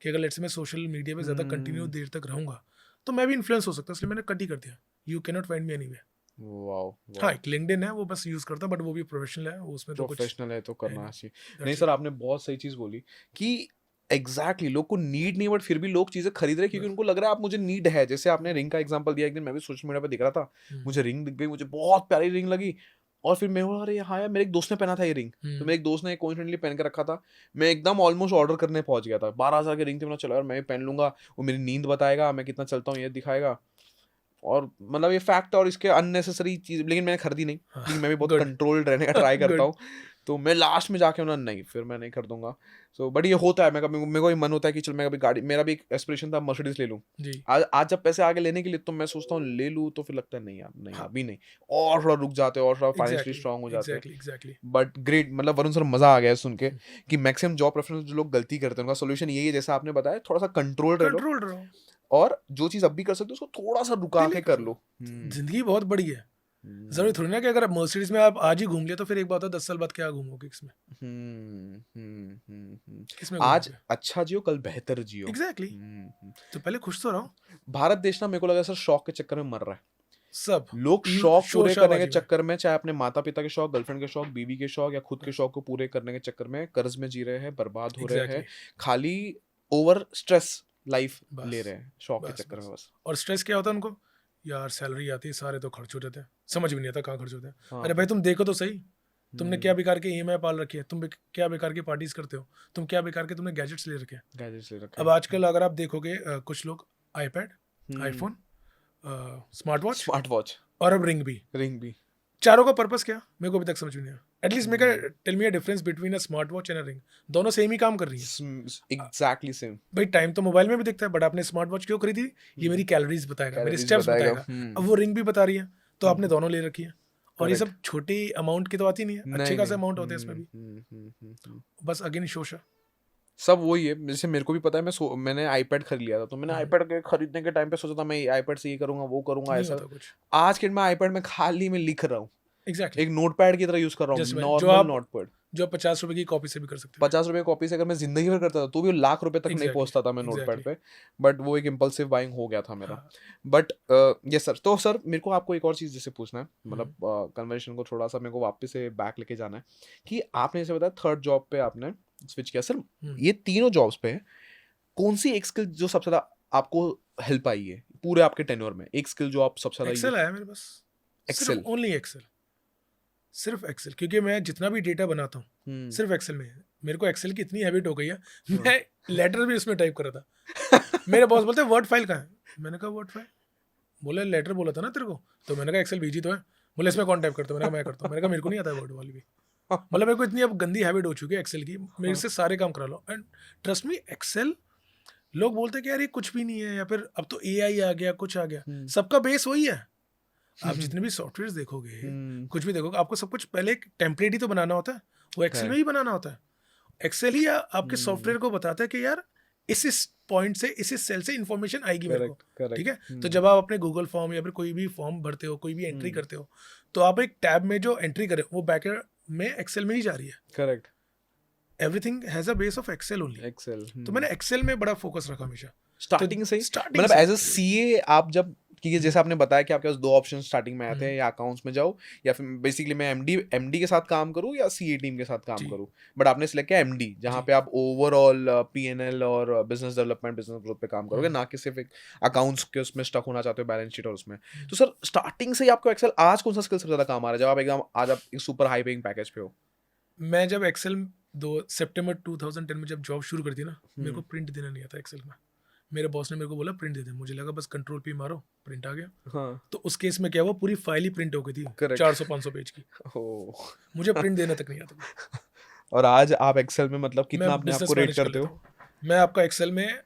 कि अगर लेट्स मैं सोशल मीडिया पे ज्यादा कंटिन्यू देर तक रहूंगा तो मैं भी इन्फ्लुएंस हो सकता है, इसलिए मैंने कट ही कर दिया। You can not find me anywhere. Wow हाँ, एक लिंक्डइन है वो बस यूज करता, बट वो भी प्रोफेशनल है, वो उसमें तो कुछ प्रोफेशनल है तो है करना नहीं। चाहिए। नहीं That's सर, it. आपने बहुत सही चीज बोली कि एग्जैक्टली लोग को नीड नहीं, बट फिर भी लोग चीजें खरीद रहे हैं क्योंकि बस। उनको लग रहा है आप मुझे नीड है। जैसे आपने रिंग का एग्जांपल दिया, एक दिन मैं भी सोशल मीडिया पे दिख रहा था, हम्म, मुझे रिंग दिख गई, मुझे बहुत प्यारी रिंग लगी, और फिर मैं बोला अरे हाँ यार, मेरे एक दोस्त ने पहना था ये रिंग, तो हम्म, मेरे एक दोस्त ने कोइंसिडेंटली पहन के रखा था। मैं एकदम ऑलमोस्ट ऑर्डर करने पहुंच गया था। 12,000 की रिंग थी, मैंने चला यार मैं भी पहन लूंगा, वो मेरी नींद बताएगा, मैं कितना चलता हूँ ये दिखाएगा, और मतलब ये फैक्ट है। और इसके अननेसेसरी चीज लेकिन मैंने खरीदी नहीं, हाँ, क्योंकि मैं भी बहुत गुड कंट्रोल्ड रहने का ट्राई करता गुड। हूँ। तो मैं लास्ट में जाके उन्होंने नहीं, फिर मैं नहीं खरीदूंगा। सो बट ये होता है, मैं कभी मेरे को ये मन होता है कि चल मैं कभी गाड़ी, मेरा भी एक एस्पिरेशन था मर्सिडीज ले लूँ। जी आज जब पैसे आगे लेने के लिए तो मैं सोचता हूँ ले लूँ, तो फिर लगता है नहीं यार, नहीं हाँ, अभी नहीं, और थोड़ा रुक जाते और थोड़ा फाइनेंशियली एग्जैक्टली स्ट्रांग हो जाते। एग्जैक्टली। बट ग्रेट, मतलब वरुण सर मजा आ गया है सुन के कि मैक्सिमम जॉब प्रेफरेंस जो लोग गलती करते हैं उनका सोल्यूशन यही है, जैसा आपने बताया, थोड़ा सा कंट्रोल रह लो, कंट्रोल रहो, और जो चीज अभी कर सकते हो उसको थोड़ा सा रुका डिले के कर कर लो। लो। जिंदगी बहुत बड़ी है, जरूरी थोड़ी ना कि अगर मर्सिडीज में आप आज ही घूम लिया तो फिर एक बात है 10 साल बाद क्या घूमोगे, किसमें किसमें आज घूमोगे। अच्छा जियो, कल बेहतर जियो। एग्जैक्टली तो पहले खुश तो रहो। भारत देश ना, मेरे को लगा सर शौक के चक्कर में मर रहा है। सब लोग शौक शोर पूरे करने के शराबाजी में। चक्कर में, चाहे अपने माता पिता के शौक, गर्लफ्रेंड के शौक, बीवी के शौक, या खुद के बस शौक को पूरे करने के चक्कर में कर्ज में जी रहे हैं, बर्बाद हो रहे हैं, एग्जैक्टली खाली ओवर स्ट्रेस लाइफ बस ले रहे हैं शौक के बस चक्कर बस। में बस। और स्ट्रेस क्या होता है उनको, यार सैलरी आती है सारे तो खर्च हो जाते हैं, समझ भी नहीं आता कहाँ खर्च होते हैं। हाँ अरे भाई तुम देखो तो सही, तुमने क्या हम्म, बेकार के ईएमआई पाल रखी है, क्या बेकार की पार्टीज करते हो, तुम क्या बेकार के तुमने गैजेट्स ले रखे हैं। गैजेट्स ले रखे अब हैं। आजकल अगर आप देखोगे कुछ लोग iPad, iPhone, smart watch, smart watch, और अब रिंग भी। रिंग भी। चारों का पर्पस क्या, मेरे को अभी तक समझ में नहीं आया। एटलीस्ट मेरे tell me a difference between a smart watch and a ring. दोनों सेम ही काम कर रही है। Exactly same. भाई टाइम तो मोबाइल में भी दिखता है, बट आपने स्मार्ट वॉच क्यों खरीदी, ये मेरी कैलोरीज बताएगा, मेरे कैलोरीज स्टेप्स बताएगा। बताएगा। अब वो रिंग भी बता रही है, तो आपने हम्म, दोनों ले रखी है। और ये करेक्ट। सब छोटी अमाउंट की तो आती नहीं है, अच्छे नहीं खासे नहीं अमाउंट होते हैं इसमें भी। बस अगेन शोशा। सब वही है। जैसे मेरे को भी पता है, मैंने आईपैड खरीद लिया था, तो मैंने आईपैड के खरीदने के टाइम पे सोचा था मैं आईपैड से ये करूंगा वो करूंगा नहीं ऐसा। होता कुछ। आज के मैं आईपैड में खाली मैं लिख रहा हूँ, एग्जैक्टली एक नोटपैड की तरह यूज कर रहा हूँ, जस्ट नॉर्मल नोटपैड। जो 50 रुपए की कॉपी से भी कर सकते हो। 50 रुपए कॉपी से अगर मैं जिंदगी भर करता था तो भी लाख रुपए तक नहीं एग्जैक्टली पहुंचता था मैं नोटपैड एग्जैक्टली। पे। बट वो एक इम्पल्सिव बाइंग हो गया था मेरा। हाँ। बट यस सर, तो सर मेरे को आपको एक और चीज जैसे पूछना है, मतलब कन्वर्सेशन को थोड़ा सा मेरे को वापस से बैक लेके जाना है कि आपने जैसे बताया थर्ड जॉब पे आपने स्विच किया। सर ये तीनों जॉब्स पे कौन सी एक स्किल जो सबसे ज्यादा आपको हेल्प आई है पूरे आपके टेन्योर में, एक स्किल जो आप सबसे ज्यादा एक्सेल आया मेरे पास, एक्सेल। सिर्फ ओनली एक्सेल, सिर्फ एक्सेल। क्योंकि मैं जितना भी डेटा बनाता हूँ सिर्फ एक्सेल में है। मेरे को एक्सेल की इतनी हैबिट हो गई है, मैं लेटर भी उसमें टाइप कर रहा था। मेरे बॉस बोलते हैं वर्ड फाइल कहाँ है, मैंने कहा वर्ड फाइल, बोले लेटर बोला था ना तेरे को, तो मैंने कहा एक्सेल भेजी तो है, बोले इसमें कौन टाइप करता है, मैंने कहा मैं करता हूँ, मैंने कहा मेरे को नहीं आता है वर्ड वाली भी। मतलब मेरे को इतनी अब गंदी हैबिट हो चुकी है एक्सेल की, मेरे से सारे काम करा लो। एंड ट्रस्ट मी एक्सेल, लोग बोलते हैं कि यार ये कुछ भी नहीं है, या फिर अब तो एआई आ गया, कुछ आ गया, सबका बेस वही है। आप जितने भी सॉफ्टवेयर देखोगे, कुछ भी देखोगे, आपको सब कुछ पहले एक टेम्पलेट ही तो बनाना होता है, वो एक्सेल में ही बनाना होता है। एक्सेल ही आपके सॉफ्टवेयर को बताता है कि यार इस पॉइंट से, इस सेल से इंफॉर्मेशन आएगी मेरे को। ठीक है, तो जब आप अपने गूगल फॉर्म या फिर कोई भी फॉर्म भरते हो, कोई भी एंट्री करते हो, तो आप एक टैब में जो एंट्री करें वो बैकएंड में एक्सेल में ही जा रही है। Correct. Everything has a base of Excel only. Excel. तो मैंने एक्सेल में बड़ा फोकस रखा हमेशा स्टार्टिंग से ही, स्टार्टिंग मतलब से। एज अ सीए आप जब कि जैसे आपने बताया कि आपके पास 2 ऑप्शन स्टार्टिंग में आए थे, या अकाउंट्स में जाओ या फिर बेसिकली मैं एमडी के साथ काम करूँ या सीए टीम के साथ काम जी, करूँ। बट आपने सिलेक्ट किया एमडी, जहाँ जी। पे आप ओवरऑल पीएनएल और बिज़नेस डेवलपमेंट, बिज़नेस ग्रोथ पे काम करोगे, हुँ, ना कि सिर्फ एक अकाउंट्स के उसमें स्टक होना चाहते हो, बैलेंस शीट और उसमें। हुँ। तो सर स्टार्टिंग से ही आपको एक्सेल, आज कौन-सा स्किल सबसे ज़्यादा काम आ रहा है, जब आप एकदम आज आप एक सुपर हाई पेइंग पैकेज पे हो? मैं जब एक्सेल 2 सितंबर 2010 में जब जॉब शुरू करी थी ना, मेरे को हुँ, प्रिंट देना नहीं आता एक्सेल में। मेरे बॉस ने मेरे को बोला प्रिंट दे दे, मुझे लगा बस कंट्रोल पी मारो, प्रिंट आ गया। हाँ, तो उस केस में क्या हुआ, पूरी फाइल ही प्रिंट हो गई थी करेक्ट। 400-500 पेज की। ओह! मुझे प्रिंट देना तक नहीं आता था। और आज आप एक्सेल में मतलब मैं कितना अपने आप को बिज़नेस रेट मैनेज कर करते लेता हो? हूँ। मैं आपका एक्सेल में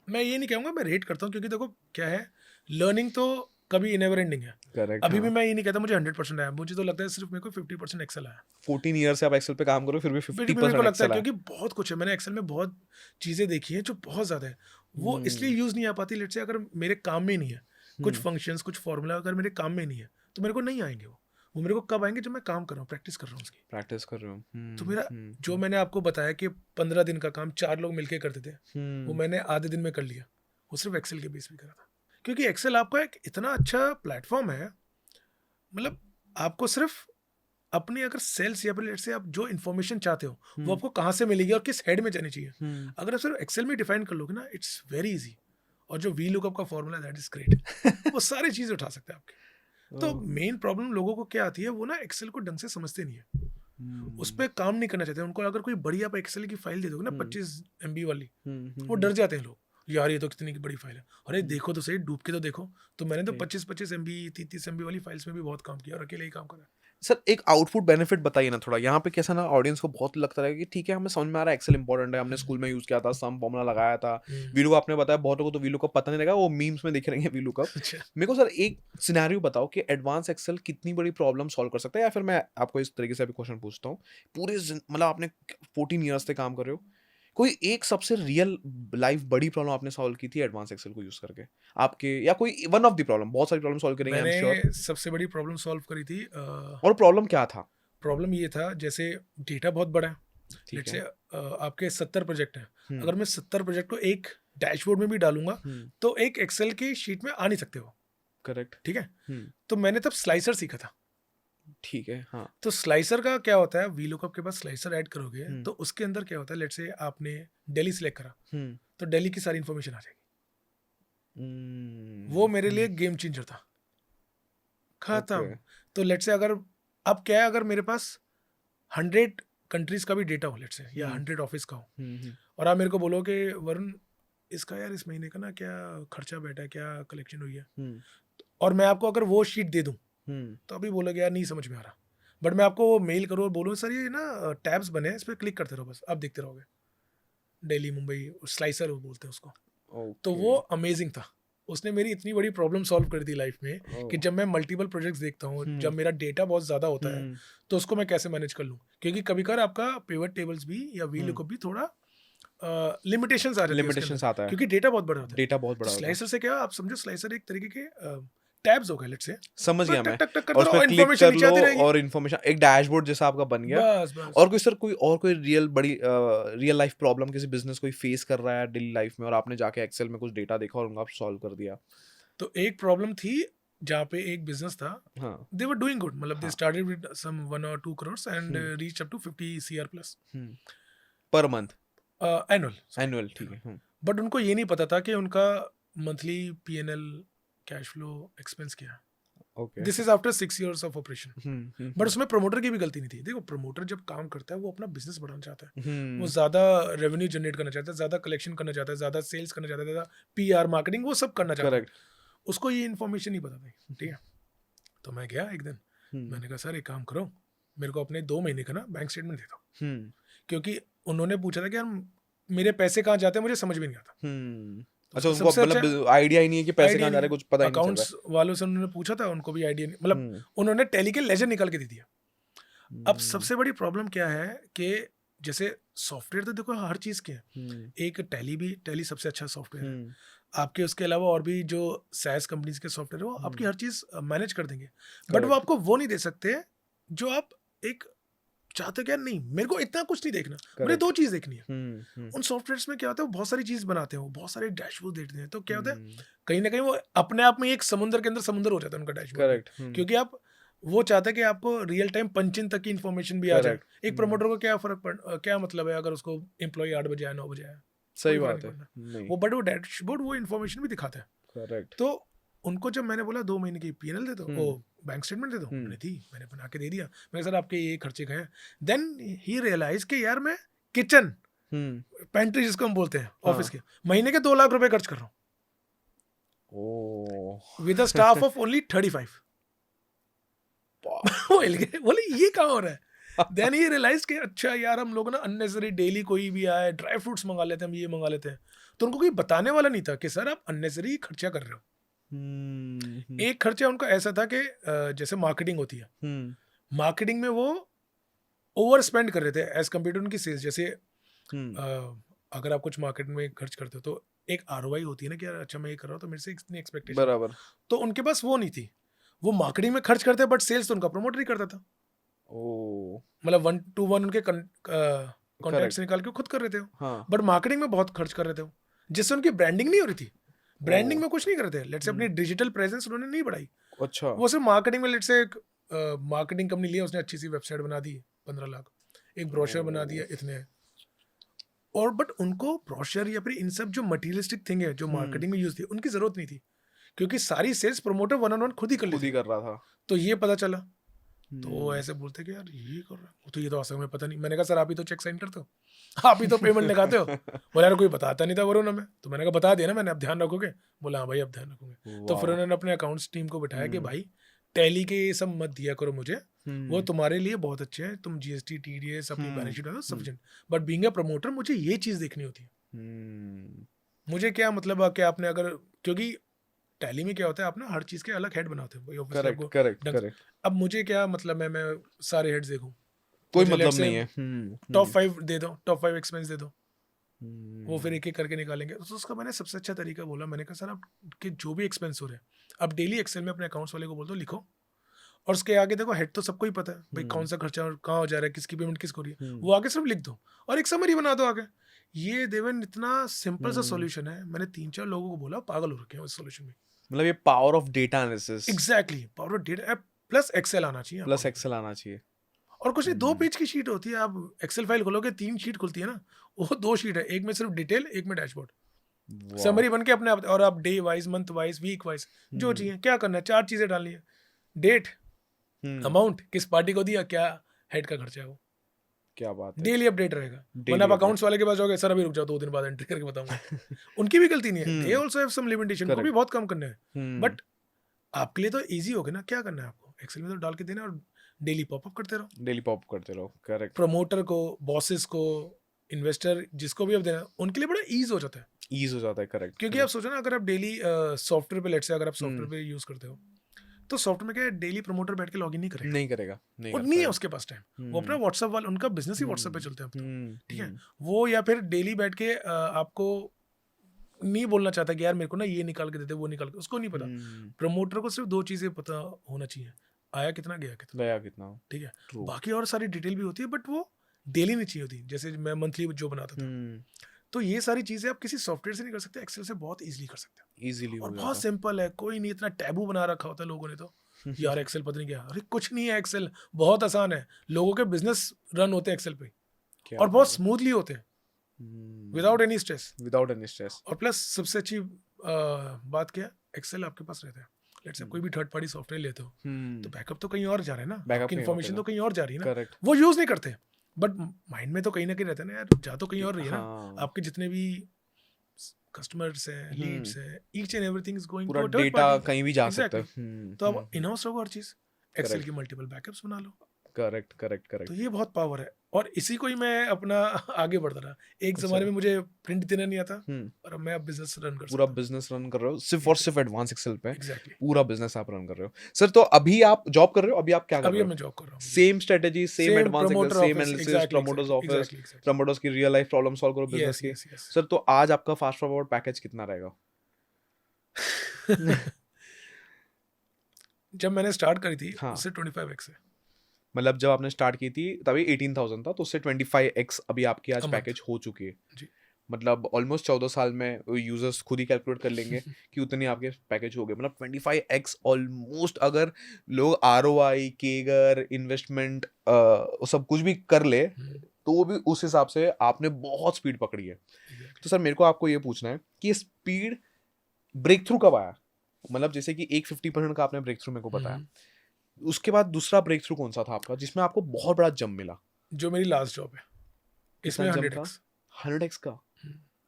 मैं ये नहीं कहूँगा मैं रेट करता हूँ, क्योंकि देखो क्या है, लर्निंग तो कभी नेवर एंडिंग है। करेक्ट, अभी भी हाँ। मैं ये नहीं कहता मुझे 100% आया, मुझे तो लगता है सिर्फ मेरे को 50% एक्सेल आया। 14 ईयर से आप एक्सेल पे काम कर रहे हो, फिर भी फिर भी मेरे को 50% लगता है एक्सेल है। क्योंकि बहुत कुछ है, मैंने एक्सेल में बहुत चीज़ें देखी हैं जो बहुत ज़्यादा है। वो इसलिए हुँ, यूज़ नहीं आ पाती, लेट्स से अगर मेरे काम में नहीं है, कुछ हुँ। फंक्शंस, कुछ फॉर्मूला अगर मेरे काम में नहीं है, तो मेरे को नहीं आएँगे वो। वो मेरे को कब आएँगे, जब मैं काम कर रहा हूँ, प्रैक्टिस कर रहा हूँ उसकी। प्रैक्टिस कर रहे हो। तो हुँ, मेरा हुँ, जो हुँ। मैंने आपको बताया कि 15 दिन का काम 4 लोग मिलके करते थे, वो हुँ, मैंने आधे दिन में कर लिया। वो सिर्फ एक्सेल के बेस पे करा था। क्योंकि एक्सेल आपका एक इतना अच्छा प्लेटफ़ॉर्म है, मतलब आपको सिर्फ अपनी अगर सेल्स या फिर लेट्स से आप जो इन्फॉर्मेशन चाहते हो, वो हुँ, आपको कहाँ से मिलेगी और किस हेड में जानी चाहिए। हुँ। अगर आप सिर्फ एक्सेल में डिफाइन कर लोगे ना, इट्स वेरी ईज़ी। और जो वी लुकअप का फॉर्मूला दैट इज़ ग्रेट। वो सारी चीज़ें उठा सकते हैं आपके। तो ओह! मेन प्रॉब्लम लोगों को क्या आती है, वो ना एक्सेल को ढंग से समझते नहीं है। उस हुँ, पे काम नहीं करना चाहते। उनको अगर कोई बड़ी आप एक्सेल की फाइल दे दोगे ना हुँ, 25 एमबी वाली, हुँ, हुँ, वो हुँ, डर जाते हैं लोग। यार ये तो कितनी की बड़ी फाइल है। अरे हुँ। देखो तो सही, डूब के तो देखो। तो मैंने तो जी। 25-25 एमबी, 30-30 एमबी वाली फाइल्स में भी बहुत काम किया और अकेले ही काम करा है। सर एक आउटपुट बेनिफिट बताइए ना थोड़ा। यहाँ पे कैसा ना ऑडियंस को बहुत लगता है कि ठीक है, हमें समझ में आ रहा है एक्सेल इंपॉर्टेंट है, हमने हुँ, स्कूल में यूज़ किया था, सम फॉर्मूला लगाया था। हुँ। वीलुकअप आपने बताया, बहुत लोगों को तो वीलुकअप पता नहीं लगा, वो मीम्स में देखे रहेंगे वीलुकअप। अच्छा। मेरे को सर एक सिनेरियो बताओ कि एडवांस एक्सेल कितनी बड़ी प्रॉब्लम सॉल्व कर सकता है, या फिर मैं आपको इस तरीके से अभी क्वेश्चन पूछता हूँ। पूरे मतलब आपने 14 ईयर्स से काम कर रहे हो, कोई एक सबसे रियल लाइफ बड़ी प्रॉब्लम आपने सॉल्व की थी एडवांस एक्सेल को यूज़ करके? आपके या कोई वन ऑफ द प्रॉब्लम, बहुत सारी प्रॉब्लम सॉल्व करेंगे आई एम मैंने श्योर। सबसे बड़ी प्रॉब्लम सॉल्व करी थी। और प्रॉब्लम क्या था? प्रॉब्लम ये था, जैसे डेटा बहुत बड़ा है। ठीक लेट्स है। से आपके 70 प्रोजेक्ट हैं। हुँ, अगर मैं 70 प्रोजेक्ट को एक डैशबोर्ड में भी डालूँगा, हुँ। तो एक एक्सेल की शीट में आ नहीं सकते वो, करेक्ट। ठीक है? हुँ, तो मैंने तब स्लाइसर सीखा था। ठीक है, हाँ। तो स्लाइसर का क्या होता है, वीलुकअप के बाद स्लाइसर ऐड करोगे, हुँ, तो उसके अंदर क्या होता है, लेट्स से आपने दिल्ली सिलेक्ट करा, हुँ, तो दिल्ली की सारी इन्फॉर्मेशन आ जाएगी। वो हुँ, मेरे लिए हुँ, गेम चेंजर था। ओके। खत्म। तो लेट्स से अगर अब क्या है, अगर मेरे पास 100 कंट्रीज़ का भी डेटा हो लेट्स से, या हुँ, 100 ऑफिस का हो, हुँ, हुँ, और आप मेरे को बोलो कि वरुण, इसका यार इस महीने का ना क्या खर्चा बैठा है, क्या कलेक्शन हुई है, हुँ, और मैं आपको अगर वो शीट दे दूँ, हुँ, तो अभी बोलोगे यार नहीं समझ में आ रहा। बट मैं आपको वो मेल करूँ और बोलूँ सर ये ना टैब्स बने हैं, इस पे क्लिक करते रहो बस, आप देखते रहोगे। दिल्ली, मुंबई, स्लाइसर वो बोलते हैं उसको। तो ओके, वो अमेज़िंग था। उसने मेरी इतनी बड़ी प्रॉब्लम सॉल्व कर दी लाइफ़ में, कि ओह! जब मैं मल्टीपल प्रोजेक्ट्स देखता हूँ, हुँ, जब मेरा डेटा बहुत ज़्यादा होता है, हुँ, तो उसको मैं कैसे मैनेज कर लूँ? क्योंकि कभी-कभार आपका पिवट टेबल्स भी या हुँ, वीलुकअप भी थोड़ा लिमिटेशंस आ जाती है उसके अंदर, लिमिटेशंस आता है। क्योंकि डेटा बहुत बड़ा होता है। डेटा बहुत तो बड़ा होता है। स्लाइसर से क्या, आप समझो स्लाइसर एक तरीके के टैब्स हो गए लेट्स से, समझ बस गया टक, मैं। टक, टक और करते रहो उसपे और क्लिक इन्फॉर्मेशन कर नीचे लो आती रहेगी। और इन्फॉर्मेशन एक डैशबोर्ड जैसा आपका बन गया। बस, बस। और कोई सर कोई रियल बड़ी रियल लाइफ प्रॉब्लम किसी बिज़नेस कोई फेस कर रहा है डेली लाइफ में, और आपने जाके एक्सेल में कुछ डेटा देखा और उनको आप सॉल्व कर दिया? तो एक प्रॉब्लम थी, जहाँ पे एक बिज़नेस था, हाँ, दे वर डूइंग गुड, मतलब दे हाँ। स्टार्टेड विद सम 1 और 2 crores and um, reached up to 50 CR plus um. Per month, annual, sorry, annual ठीक एनुअल। है। हुँ, बट उनको ये नहीं पता था कि उनका monthly PNL, cash flow, expense क्या है। Okay. This is after 6 years of operation. Hmm, hmm, but hmm. उसमें प्रमोटर की भी गलती नहीं थी। देखो, प्रमोटर जब काम करता है, वो अपना बिजनेस बढ़ाना चाहता है, वो हुँ, ज़्यादा रेवेन्यू जनरेट करना चाहता है, ज़्यादा कलेक्शन करना चाहता है, ज़्यादा सेल्स करना चाहता है, ज़्यादा पीआर मार्केटिंग वो सब करना चाहता है। करेक्ट। उसको ये इन्फॉर्मेशन नहीं पता थी, ठीक है। तो मैं गया एक दिन, हुँ, मैंने कहा सर एक काम करो, मेरे को अपने 2 महीने का ना बैंक स्टेटमेंट दे दो। हुँ, क्योंकि उन्होंने पूछा था कि यार मेरे पैसे कहाँ जाते हैं, मुझे समझ में नहीं आता। हुँ। तो अच्छा, उसका उनको सबसे अच्छा मतलब आइडिया ही नहीं है कि पैसे आइडिया कहाँ जा नहीं रहे है। हैं, कुछ पता ही नहीं चल रहा है। अकाउंट्स वालों से उन्होंने पूछा था, उनको भी आइडिया नहीं, मतलब हुँ, उन्होंने टैली के लेजर निकाल के दे दिया। अब हुँ, सबसे बड़ी प्रॉब्लम क्या है कि जैसे सॉफ्टवेयर तो देखो हर चीज़ के हैं। हुँ, एक टैली सबसे अच्छा सॉफ्टवेयर है। हुँ, आपके उसके अलावा और भी जो SaaS कंपनीज़ के सॉफ्टवेयर है, वो आपकी हुँ, हर चीज़ मैनेज कर देंगे। बट वो करेक्ट। आपको वो नहीं दे सकते जो आप एक चाहते क्या नहीं, मेरे को इतना कुछ नहीं देखना, मुझे 2 चीज़ देखनी है। हम्म, उन सॉफ्टवेयर्स में क्या होता है, वो बहुत सारी चीज़ बनाते हैं, वो बहुत सारे डैशबोर्ड देते हैं, तो क्या होता है हम्म, कहीं न कहीं वो अपने आप में एक समुंदर के अंदर समुंदर हो जाता है उनका डैशबोर्ड भी। करेक्ट, क्योंकि आप वो चाहते हैं कि आपको रियल टाइम पंच इन तक की इन्फॉर्मेशन भी आ जाए। करेक्ट, एक प्रमोटर को क्या क्या मतलब है अगर उसको एम्प्लॉयी 8 बजे आए 9 बजे आए, सही कोई फ़र्क बात नहीं है, पड़ता। नहीं, वो बट वो डैशबोर्ड वो इन्फॉर्मेशन भी दिखाता है। करेक्ट, तो उनको जब मैंने बोला 2 महीने की पीएनएल दे दो, हम्म, बैंक स्टेटमेंट दे दो, हम्म, उन्होंने दी, मैंने बना के दे दिया। मैंने कहा सर आपके ये खर्चे गए हैं। देन ही रियलाइज़ कि यार मैं किचन, पेंट्री जिसको हम बोलते हैं ऑफिस हाँ, के, महीने के 2 लाख रुपए खर्च कर रहा ओ, हूँ with a staff of only 35। वो हिल गए, बोले ये कहाँ हो रहा है? देन ही रियलाइज कि अच्छा यार हम लोग ना अननेसेसरी डेली कोई भी आए ड्राई फ्रूट्स मंगा लेते हैं, हम ये मंगा लेते हैं। तो उनको कोई बताने वाला नहीं था कि सर आप अननेसेसरी खर्चा कर रहे हो। एक खर्चा उनका ऐसा था कि जैसे मार्केटिंग होती है, मार्केटिंग में वो ओवर स्पेंड कर रहे थे एज कम्पेयर टू उनकी सेल्स। जैसे अगर आप कुछ मार्केट में खर्च करते हो तो एक आरओआई होती है ना कि यार अच्छा मैं ये कर रहा हूँ तो मेरे से इतनी एक्सपेक्टेशन। बराबर, तो उनके पास वो नहीं थी, वो मार्केटिंग में खर्च करते बट सेल्स तो उनका प्रमोटर ही करता था। ओ, मतलब 1-to-1 उनके कॉन्टैक्ट्स करेक्ट, निकाल के खुद कर रहे थे वो, हाँ, बट मार्केटिंग में बहुत खर्च कर रहे थे वो, जिससे उनकी ब्रांडिंग नहीं हो रही थी। ब्रांडिंग ओ, में कुछ नहीं कर रहे थे, लेट्स से अपनी डिजिटल प्रेजेंस उन्होंने नहीं बढ़ाई। अच्छा, वो सिर्फ मार्केटिंग में, लेट्स से एक मार्केटिंग कंपनी लिया उसने, अच्छी सी वेबसाइट बना दी 15 लाख, एक ब्रोशर बना ओ, दिया इतने। और बट उनको ब्रोशर या फिर इन सब जो मटेरियलिस्टिक थिंग है जो मार्केटिंग में यूज थी उनकी जरूरत नहीं थी, क्योंकि सारी सेल्स प्रमोटर 1-on-1 खुद ही कर खुद लेते ही थे। कर रहा था, तो ये पता चला, तो वो हम्म, ऐसे बोलते कि यार ये कर रहा है, वो तो ये तो असल में पता नहीं। मैंने कहा सर आप ही तो चेक साइन करते हो, आप ही तो पेमेंट लगाते हो। बोला यार कोई बताता नहीं था वरुण हमें, तो मैंने कहा बता दिया ना मैंने, अब ध्यान रखोगे? बोला हाँ भाई अब ध्यान रखोगे। तो फिर वाह, उन्होंने अपने अकाउंट्स टीम को बिठाया कि हम्म, भाई टैली के ये सब मत दिया करो मुझे, वो हम्म, तुम्हारे लिए बहुत अच्छे हैं, तुम जीएसटी टीडीएस अपनी हम्म, बैलेंस शीट डालो hmm, sufficient, but being a promoter मुझे ये चीज़ देखनी होती है। हम्म, मुझे क्या मतलब है कि आपने अगर, क्योंकि टैली में क्या होता है आप ना हर चीज़ के अलग हेड बनाते हो भाई, ऑब्वियसली करेक्ट, आपको करेक्ट, ढंग से। करेक्ट, अब मुझे क्या मतलब है, मैं सारे हेड्स देखूं, कोई मुझे लेट मतलब से नहीं है, टॉप 5 दे दो, टॉप 5 एक्सपेंस दे दो, वो फिर हम्म, एक एक करके निकालेंगे। तो उसका मैंने सबसे अच्छा तरीका बोला, मैंने कहा सर आप के जो भी एक्सपेंस हो रहे हैं आप डेली एक्सेल में अपने अकाउंट्स वाले को बोल दो लिखो, और उसके आगे देखो हेड तो सबको ही पता है भाई कौन सा खर्चा और कहाँ हो जा रहा है, किसकी पेमेंट किसको हो रही है, हम्म, वो आगे सिर्फ लिख दो और एक समरी बना दो आगे। ये देवन इतना सिंपल सा हम्म, सॉल्यूशन है, मैंने 3-4 लोगों को बोला पागल हो रखे हैं इस सॉल्यूशन में। मतलब ये power of data analysis exactly, power data app plus Excel आना चाहिए प्लस आपको। एक्सेल आना चाहिए, और कुछ नहीं, 2 हम्म, पेज की शीट होती है, आप एक्सेल फाइल खोलोगे 3 शीट खुलती है ना, वो 2 शीट है, एक में सिर्फ डिटेल, एक में डैशबोर्ड, वाह, समरी बन के अपने आप। और आप day wise, month wise, week wise जो हम्म, चाहिए क्या करना है, 4 चीजें डालनी है, डेट, हम्म, अमाउंट, किस पार्टी को दिया, क्या हेड का खर्चा है वो, क्या बात है, डेली अपडेट रहेगा। वरना डेली आप अपडेट, अकाउंट्स वाले के पास जाओगे, सर अभी रुक जाओ 2 दिन बाद एंट्री करके बताऊंगा। उनकी भी गलती नहीं है, दे हम्म, आल्सो हैव सम लिमिटेशन, को भी करेक्ट, बहुत कम करना है। हम्म, बट आपके लिए तो इजी हो गया ना, क्या करना है आपको एक्सेल में तो डाल के देना और डेली पॉपअप करते रहो। डेली पॉप करते रहो, करेक्ट, प्रमोटर को, बॉसेस को, इन्वेस्टर जिसको भी आप देना, उनके लिए बड़ा ईज हो जाता है। ईज हो जाता है, करेक्ट, क्योंकि आप करेक्ट, सोचो ना, अगर आप डेली सॉफ्टवेयर पे, लेट से अगर आप हम्म, सॉफ्टवेयर पे यूज करते हो, तो सॉफ्टवेयर में क्या है, डेली प्रमोटर बैठ के लॉगिन नहीं करेगा, नहीं करेगा, नहीं और कर नहीं है पाएगा, उसके पास टाइम। वो अपना हम्म, व्हाट्सएप वाला, उनका बिजनेस ही व्हाट्सएप पे हम्म, चलते हैं अब तो, हम्म, ठीक है। वो या फिर डेली बैठ के आपको नहीं बोलना चाहता कि यार मेरे को ना ये निकाल के देते, वो निकाल के, उसको नहीं पता। हम्म, प्रमोटर को सिर्फ 2 चीजें पता होना चाहिए, आया कितना गया कितना, गया कितना, ठीक है। ट्रू, बाकी और सारी डिटेल भी होती है बट वो डेली नहीं चाहिए होती, जैसे मैं मंथली जो बनाता था। हम्म, तो ये सारी चीजें आप किसी सॉफ्टवेयर से नहीं कर सकते, एक्सेल से बहुत इजीली कर सकते हैं। इजीली और हो बहुत जाता, सिंपल है, कोई नहीं इतना टैबू बना रखा होता लोगों ने तो, यार एक्सेल पता नहीं क्या, अरे कुछ नहीं है, एक्सेल बहुत आसान है। लोगों के बिजनेस रन होते हैं एक्सेल पे, क्या और बहुत बात है, स्मूथली होते हैं without any stress. Without any stress, और प्लस सबसे अच्छी बात क्या है, एक्सेल आपके पास रहता है। लेट्स से कोई भी थर्ड पार्टी सॉफ्टवेयर लेते हो तो बैकअप तो कहीं और जा रहा है ना, बैकअप आपकी कहीं और इन्फॉर्मेशन करेगा, तो कहीं और जा रही है ना, करेक्ट, वो यूज नहीं करते, बट माइंड में तो कहीं ना कहीं रहता है ना यार, जा तो कहीं और रही है ना। हाँ, आपके जितने भी कस्टमर्स हैं, लीड्स हैं, each and everything is going पूरा to a third data party. कहीं भी जा सकता है, एग्जैक्टली, तो अब इन हाउस रखो हर चीज, एक्सेल करेक्ट, की मल्टीपल बैकअप्स बना लो। करेक्ट, करेक्ट, तो करेक्ट, ये बहुत पावर है, और इसी को ही मैं अपना आगे बढ़ता रहा। एक अच्छा, जमाने में मुझे प्रिंट देना नहीं आता, हम्म, और अब मैं अब बिजनेस रन कर पूरा सकता हूँ। बिजनेस रन कर रहे हो सिर्फ और सिर्फ एडवांस एक्सेल पे, एग्जैक्टली, पूरा बिजनेस आप रन कर रहे हो सर। तो अभी आप जॉब कर रहे हो, अभी आप क्या कर अभी रहे अब हो? मैं जॉब कर रहा हूँ अभी। Same strategy, same same advance Excel, promoter same office, analysis, exactly promoters exactly office, exactly exactly. Promoters की रियल लाइफ प्रॉब्लम सॉल्व करो बिजनेस यस की। Yes yes. सर तो आज आपका फास्ट फॉरवर्ड पैकेज कितना रहेगा? जब मैंने स्टार्ट करी थी हाँ, उससे 25x है। मतलब जब आपने स्टार्ट की थी तभी 18,000 था, तो उससे 25x अभी आपकी आज A month. पैकेज हो चुकी है। जी। मतलब ऑलमोस्ट 14 साल में यूजर्स खुद ही कैलकुलेट कर लेंगे कि उतनी आपके पैकेज हो गए। मतलब 25x ऑलमोस्ट। अगर लोग ROI, केगर, इन्वेस्टमेंट सब कुछ भी कर ले तो भी उस हिसाब से आपने बहुत स्पीड पकड़ी है। Exactly. तो सर मेरे को आपको ये पूछना है कि ये स्पीड ब्रेक थ्रू कब आया? मतलब जैसे कि एक 50% का आपने ब्रेक थ्रू मेरे को बताया, उसके बाद दूसरा ब्रेक थ्रू कौन सा था आपका जिसमें आपको बहुत बड़ा जंप मिला? जो मेरी लास्ट जॉब है कितना इसमें जंप था? 100x 100x का?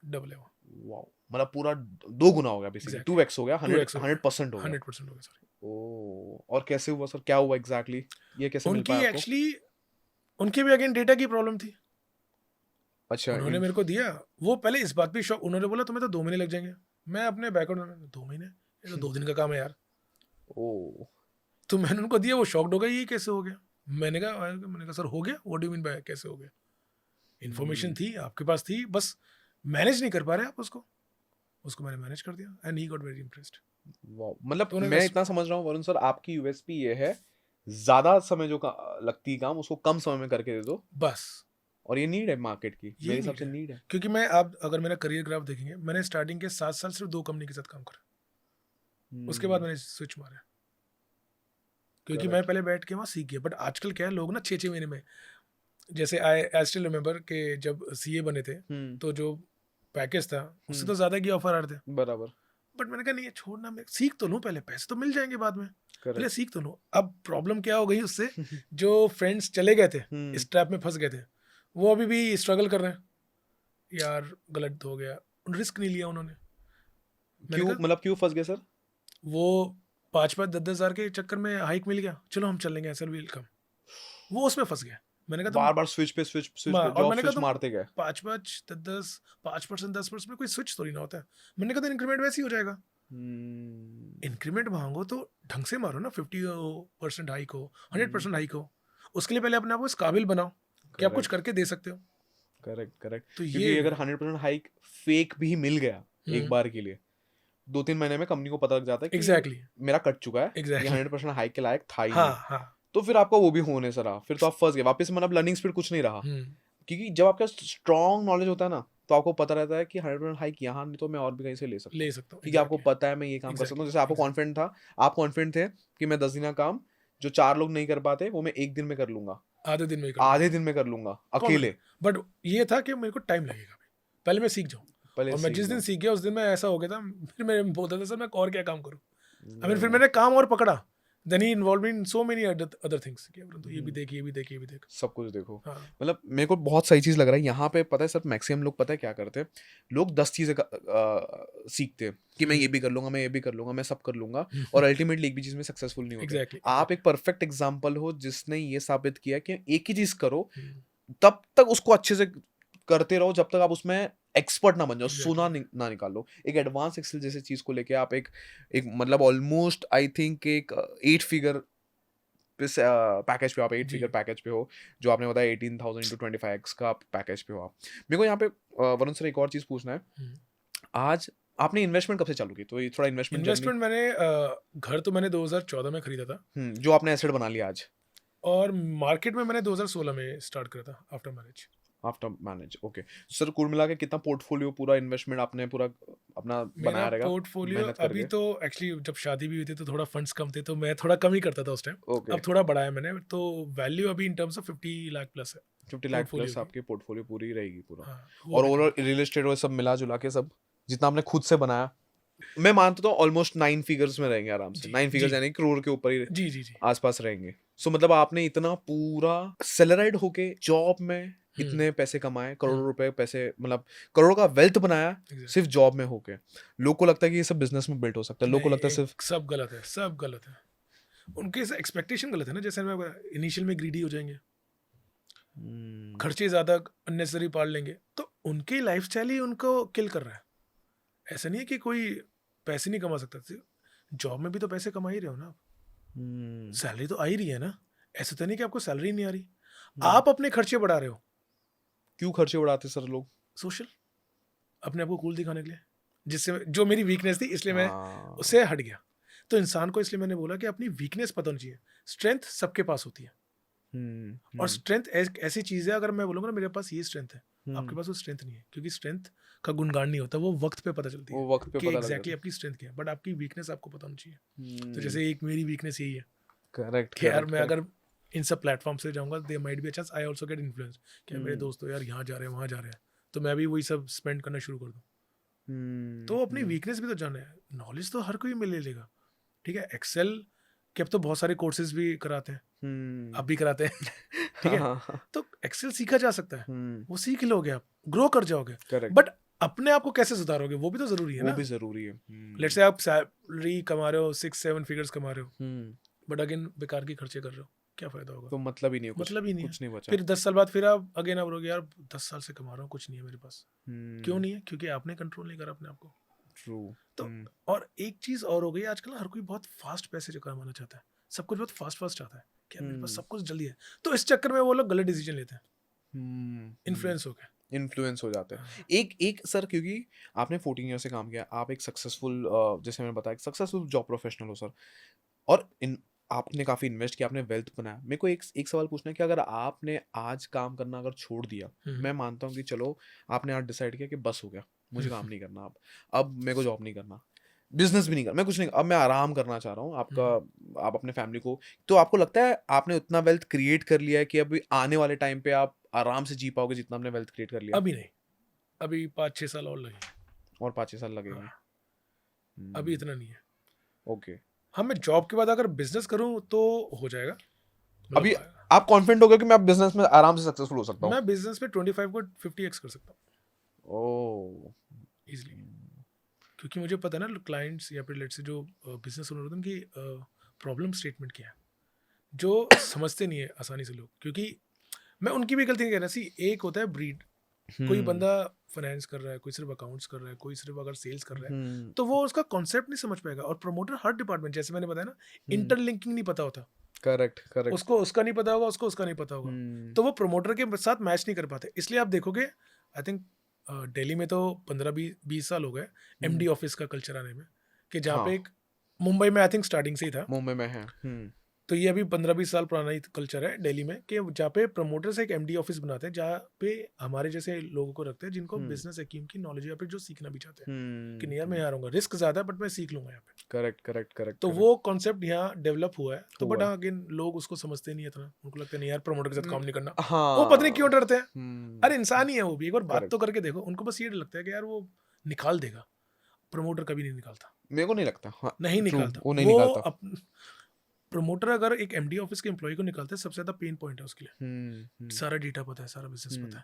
डबल है वो। वाओ, मतलब पूरा 2 गुना हो गया बेसिकली। Exactly. 2x हो गया, 2x हो गया, 100% हो गया। 100% हो गया, सॉरी। ओह! और कैसे हुआ सर? क्या हुआ एग्जैक्टली? ये कैसे मिल उनकी पाया आपको? एक्चुअली उनके भी अगेन डेटा की प्रॉब्लम थी। अच्छा उन्होंने मेरे को दिया, वो पहले इस बात पे शॉक, उन्होंने बोला तुम्हें तो 2 महीने लग जाएंगे। मैं अपने बैकग्राउंड में 2 महीने, ये तो 2 दिन का काम है यार। ओह! तो मैंने उनको दिया, वो शॉक्ड हो गए, ये कैसे हो गया? मैंने कहा सर हो गया, what do you mean by कैसे हो गया? इन्फॉर्मेशन थी आपके पास थी, बस मैनेज नहीं कर पा रहे आप उसको। उसको मैंने मैनेज कर दिया and he got very impressed. Wow! मतलब तो उन्होंने मैं कहा इतना समझ रहा हूँ वरुण सर, आपकी यूएसपी ये है, ज़्यादा समय जो लगती है काम उसको कम समय में करके दे दो। बस और ये नीड है मार्केट की, मेरे यही हिसाब नीड से है, नीड है। क्योंकि मैं आप अगर मेरा करियर ग्राफ देखेंगे, मैंने स्टार्टिंग के 7 साल सिर्फ 2 कंपनी के साथ काम करा, उसके बाद मैंने स्विच मारा, क्योंकि मैं करेक्ट। पहले बैठ के वहाँ सीख गया। बट आजकल क्या है, लोग ना 6-6 महीने में, जैसे आई स्टिल रिमेम्बर कि जब सीए बने थे तो जो पैकेज था उससे तो ज़्यादा की ऑफर आ रहे थे। बराबर। बट मैंने कहा नहीं, ये छोड़ना, मैं सीख तो लूँ पहले, पैसे तो मिल जाएंगे बाद में, पहले करेक्ट। सीख तो लूँ। अब प्रॉब्लम क्या हो गई उससे, जो फ्रेंड्स चले गए थे, इस ट्रैप में फंस गए थे, वो अभी भी स्ट्रगल कर रहे हैं, यार गलत हो गया, रिस्क नहीं लिया उन्होंने। मैंने क्यों, कहा मतलब क्यों फंस गए सर? वो 5-5, 10-10 हज़ार के चक्कर में हाइक मिल गया, चलो हम चल लेंगे सर, वेलकम, वो उसमें फंस गया। मैंने कहा तुम बार बार स्विच पे स्विच स्विच पे और जॉब मैंने कहा स्विच तुम मारते गए। 5-5, 10-10, 5%, 10% में कोई स्विच थोड़ी ना होता है। मैंने कहा तो इंक्रीमेंट वैसे ही हो जाएगा, इंक्रीमेंट मांगो तो ढंग से मारो ना, 50% हाइक हो, 100% हाइक हो, उसके लिए पहले अपने आप को इस काबिल बनाओ कि आप कुछ करेक्ट करके दे सकते हो। Correct correct. तो क्योंकि ये अगर 100% हाइक फेक भी मिल गया एक बार के लिए, 2-3 महीने में कंपनी को पता लग जाता है कि एग्जैक्टली मेरा कट चुका है, ये एग्जैक्टली 100% हाइक के लायक था ही हाँ नहीं। हाँ तो फिर आपका वो भी होने से रहा, फिर तो आप फंस गए वापस। मतलब लर्निंग स्पीड कुछ नहीं रहा, क्योंकि जब आपका स्ट्रॉन्ग नॉलेज होता है ना, तो आपको पता रहता है कि 100% हाइक यहाँ नहीं तो मैं और भी कहीं से ले सकता ले हूँ, सकता हूँ। क्योंकि आपको पता है मैं ये काम कर सकता हूँ। जैसे आपको कॉन्फिडेंट था, आप कॉन्फिडेंट थे कि मैं 10 दिन का काम जो 4 लोग नहीं कर पाते वो मैं 1 दिन में कर लूंगा, आधे दिन में ही कर आधे दिन में कर लूंगा अकेले। बट ये था कि मेरे को टाइम लगेगा, पहले मैं सीख जाऊँ। पहले और मैं सीख जिस दिन जाओ। सीख गया उस दिन मैं ऐसा हो गया था, फिर मैं बोलता था सर मैं और क्या काम करूँ। आई मीन फिर नहीं, मैंने काम और पकड़ा, देन ही involve in so many other things, तो ये भी देख, ये भी देख, ये भी देख। सब कुछ देखो। हाँ मतलब मेरे को बहुत सही चीज़ लग रहा है यहाँ पे। पता है सर, मैक्सिमम लोग पता है क्या करते हैं, लोग 10 चीज़ें सीखते हैं कि मैं ये भी कर लूंगा, मैं ये भी कर लूंगा, मैं सब कर लूंगा, और अल्टीमेटली एक भी चीज़ में सक्सेसफुल नहीं होते। एग्जैक्टली आप एक परफेक्ट एग्जाम्पल हो जिसने ये साबित किया कि एक ही चीज़ करो, तब तक उसको अच्छे से करते रहो जब तक आप उसमें एक्सपर्ट ना बन जाओ, सोना ना निकालो। एक एडवांस एक्सेल जैसे चीज को लेके आप एक एक मतलब ऑलमोस्ट आई थिंक एक 8 फिगर पैकेज पे, आप 8 फिगर पैकेज पे हो, जो आपने बताया 18,000 into 25x का पैकेज पे हो आप। मेरे को यहाँ पे वरुण सर एक और चीज पूछना है। आज आपने इन्वेस्टमेंट कब से चालू की? तो ये थोड़ा इन्वेस्टमेंट मैंने घर तो मैंने 2014 में खरीदा था, जो आपने एसेट बना लिया आज और मार्केट में मैंने 2016 में स्टार्ट करा था after marriage. After manage. Okay sir, कुल मिला के कितना पोर्टफोलियो, पूरा इन्वेस्टमेंट आपने पूरा अपना मेरा बनाया रहेगा पोर्टफोलियो मेहनत अभी करके? तो एक्चुअली जब शादी भी हुई थी तो थोड़ा फंड्स कम थे, तो मैं थोड़ा कम ही करता था उस टाइम। ओके, अब थोड़ा बढ़ाया मैंने, तो वैल्यू अभी in terms of 50 lakh plus है 50 लाख पोर्टफोलियो प्लस की। आपकी पोर्टफोलियो पूरी रहेगी पूरा। हाँ, और ओवरऑल रियल एस्टेट और सब मिला जुला के सब जितना आपने खुद से बनाया, मैं मानता हूँ ऑलमोस्ट 9 फिगर्स में रहेंगे आराम से। 9 फिगर्स यानी करोड़ के ऊपर ही जी जी जी। आसपास रहेंगे। सो मतलब आपने इतना पूरा सैलराइड होके जॉब में इतने पैसे कमाए, करोड़ों रुपए पैसे, मतलब करोड़ों का वेल्थ बनाया सिर्फ जॉब में होके। लोग को लगता है कि ये सब बिजनेस में बिल्ड हो सकता है, लोग को लगता है सिर्फ सब गलत है, सब गलत है। उनके एक्सपेक्टेशन गलत है ना, जैसे इनिशियल में ग्रीडी हो जाएंगे, खर्चे ज्यादा अननेसेसरी पाल लेंगे, तो उनकी लाइफस्टाइल ही उनको किल कर रहा है। ऐसा नहीं है कि कोई पैसे नहीं कमा सकता, जॉब में भी तो पैसे कमा ही रहे हो ना आप, सैलरी तो आ ही रही है ना, ऐसा तो नहीं कि आपको सैलरी नहीं आ रही, आप अपने खर्चे बढ़ा रहे हो। क्यों खर्चे बढ़ाते सर लोग? सोशल, अपने आप को कूल दिखाने के लिए, जिससे जो मेरी वीकनेस थी इसलिए मैं उससे हट गया। तो इंसान को इसलिए मैंने बोला कि अपनी वीकनेस पता होनी चाहिए, स्ट्रेंथ सबके पास होती है, और स्ट्रेंथ ऐसी चीज है, अगर मैं बोलूंगा ना मेरे पास ये स्ट्रेंथ है, आपके पास वो स्ट्रेंथ नहीं है, क्योंकि स्ट्रेंथ का गुणगान नहीं होता, वो वक्त पे पता चलती वो है वक्त पे कि पता लग एग्जैक्टली जाता आपकी स्ट्रेंथ क्या है, बट आपकी वीकनेस आपको पता होनी चाहिए। है। तो जैसे एक मेरी वीकनेस यही है करेक्ट कि यार करेक्ट मैं करेक्ट। अगर इन सब प्लेटफॉर्म से जाऊंगा, they might be chance I also get influence कि मेरे दोस्त तो यार यहाँ जा रहे हैं वहाँ जा रहे हैं, तो मैं भी वही सब स्पेंड करना शुरू कर दूँ। तो अपनी वीकनेस भी तो जाना है, नॉलेज तो हर कोई मिल लेगा, ठीक है। एक्सेल के अब तो बहुत सारे कोर्सेज भी कराते हैं, आप भी कराते हैं ठीक है। तो एक्सेल सीखा जा सकता है, वो सीख लोगे, आप ग्रो कर जाओगे, करेक्ट। बट अपने आप को कैसे सुधारोगे वो भी तो जरूरी है वो ना। भी जरूरी है। लेट्स से आप सैलरी कमा रहे हो, 6-7 फिगर्स कमा रहे हो, बट अगेन बेकार के खर्चे कर रहे हो, क्या फायदा होगा। तो मतलब ही नहीं है, कुछ मतलब ही नहीं कुछ है। नहीं बचा। फिर 10 साल बाद फिर आप अगेन आप बोलोगे यार 10 साल से कमा रहा हूँ, कुछ नहीं है मेरे पास। क्यों नहीं है? क्योंकि आपने कंट्रोल नहीं करा अपने आप को। ट्रू। तो और एक चीज और हो गई, आजकल हर कोई बहुत फास्ट पैसे जो कमाना चाहता है, सब कुछ बहुत फास्ट फास्ट चाहता है कि यार मेरे पास सब कुछ जल्दी है, तो इस चक्कर में वो लोग गलत डिसीजन लेते हैं, इन्फ्लुएंस हो गए, इन्फ्लुएंस हो जाते हैं। एक सर, क्योंकि आपने 14 ईयर से काम किया, आप एक सक्सेसफुल, जैसे मैंने बताया, सक्सेसफुल जॉब प्रोफेशनल हो सर, और आपने काफ़ी इन्वेस्ट किया, आपने वेल्थ बनाया। मेरे को एक सवाल पूछना है कि अगर आपने आज काम करना अगर छोड़ दिया, मैं मानता हूँ कि चलो आपने आज डिसाइड किया कि बस हो गया, मुझे काम नहीं करना, अब मेरे को जॉब नहीं करना, बिजनेस भी नहीं करना, मैं कुछ नहीं, अब मैं आराम करना चाह रहा हूँ, आप अपने फैमिली को, तो आपको लगता है आपने उतना वेल्थ क्रिएट कर लिया है कि अभी आने वाले टाइम पे आप आराम से जी पाओगे जितना आपने वेल्थ क्रिएट कर लिया? अभी नहीं, अभी 5-6 साल और लगेंगे, और 5-6 साल लगेंगे। अभी इतना नहीं है। ओके। हाँ, मैं जॉब के बाद अगर बिजनेस करूँ तो हो जाएगा, मतलब अभी आप कॉन्फिडेंट हो गए कि मैं बिजनेस में आराम से सक्सेसफुल हो सकता हूँ? मैं बिजनेस में 25 को 50x कर सकता हूँ ओह, इजिली, क्योंकि मुझे पता है ना क्लाइंट्स या फिर लेट से जो बिजनेस ओनर होते हैं उनकी प्रॉब्लम स्टेटमेंट क्या है, जो समझते नहीं है आसानी से लोग, क्योंकि मैं उनकी भी गलती नहीं कह रहा। सी, एक होता है ब्रीड, कोई बंदा फाइनेंस कर रहा है, कोई सिर्फ अकाउंट्स कर रहा है, कोई सिर्फ अगर सेल्स कर रहा है, तो वो उसका कॉन्सेप्ट नहीं समझ पाएगा। और प्रमोटर हर डिपार्टमेंट, जैसे मैंने बताया ना, इंटरलिंकिंग नहीं पता होता, करेक्ट करेक्ट। उसको उसका नहीं पता होगा, उसको उसका नहीं पता होगा, तो वो प्रमोटर के साथ मैच नहीं कर पाते। इसलिए आप देखोगे, आई थिंक दिल्ली में तो 15-20 साल हो गए एमडी ऑफिस का कल्चर आने में, कि जहाँ पे एक, मुंबई में आई थिंक स्टार्टिंग से ही था, मुंबई में है, तो ये अभी 15-20 साल पुराना ही कल्चर है दिल्ली में, कि जहाँ पे प्रमोटर्स एक एमडी ऑफिस बनाते हैं, जहाँ पे हमारे जैसे लोगों को रखते हैं जिनको बिजनेस हकीम की नॉलेज, या फिर जो सीखना भी चाहते हैं कि नहीं यार मैं यहाँ रहूंगा, रिस्क ज्यादा है बट मैं सीख लूंगा यहाँ पे। Correct correct correct. तो वो कॉन्सेप्ट यहाँ डेवलप हुआ है, तो बट अगेन लोग उसको समझते नहीं है इतना, उनको लगता है नहीं यार प्रमोटर के साथ काम नहीं करना। वो पता नहीं क्यों डरते हैं, अरे इंसान ही है वो भी, एक बार बात तो करके देखो। उनको बस ये लगता है कि यार वो निकाल देगा, प्रमोटर कभी नहीं निकालता, मेरे को नहीं लगता। हाँ, नहीं निकालता, वो नहीं निकालता। प्रमोटर अगर एक एमडी ऑफिस के एम्प्लॉय को निकालता है, सबसे ज्यादा पेन पॉइंट है उसके लिए, सारा डेटा पता है, सारा बिजनेस पता है,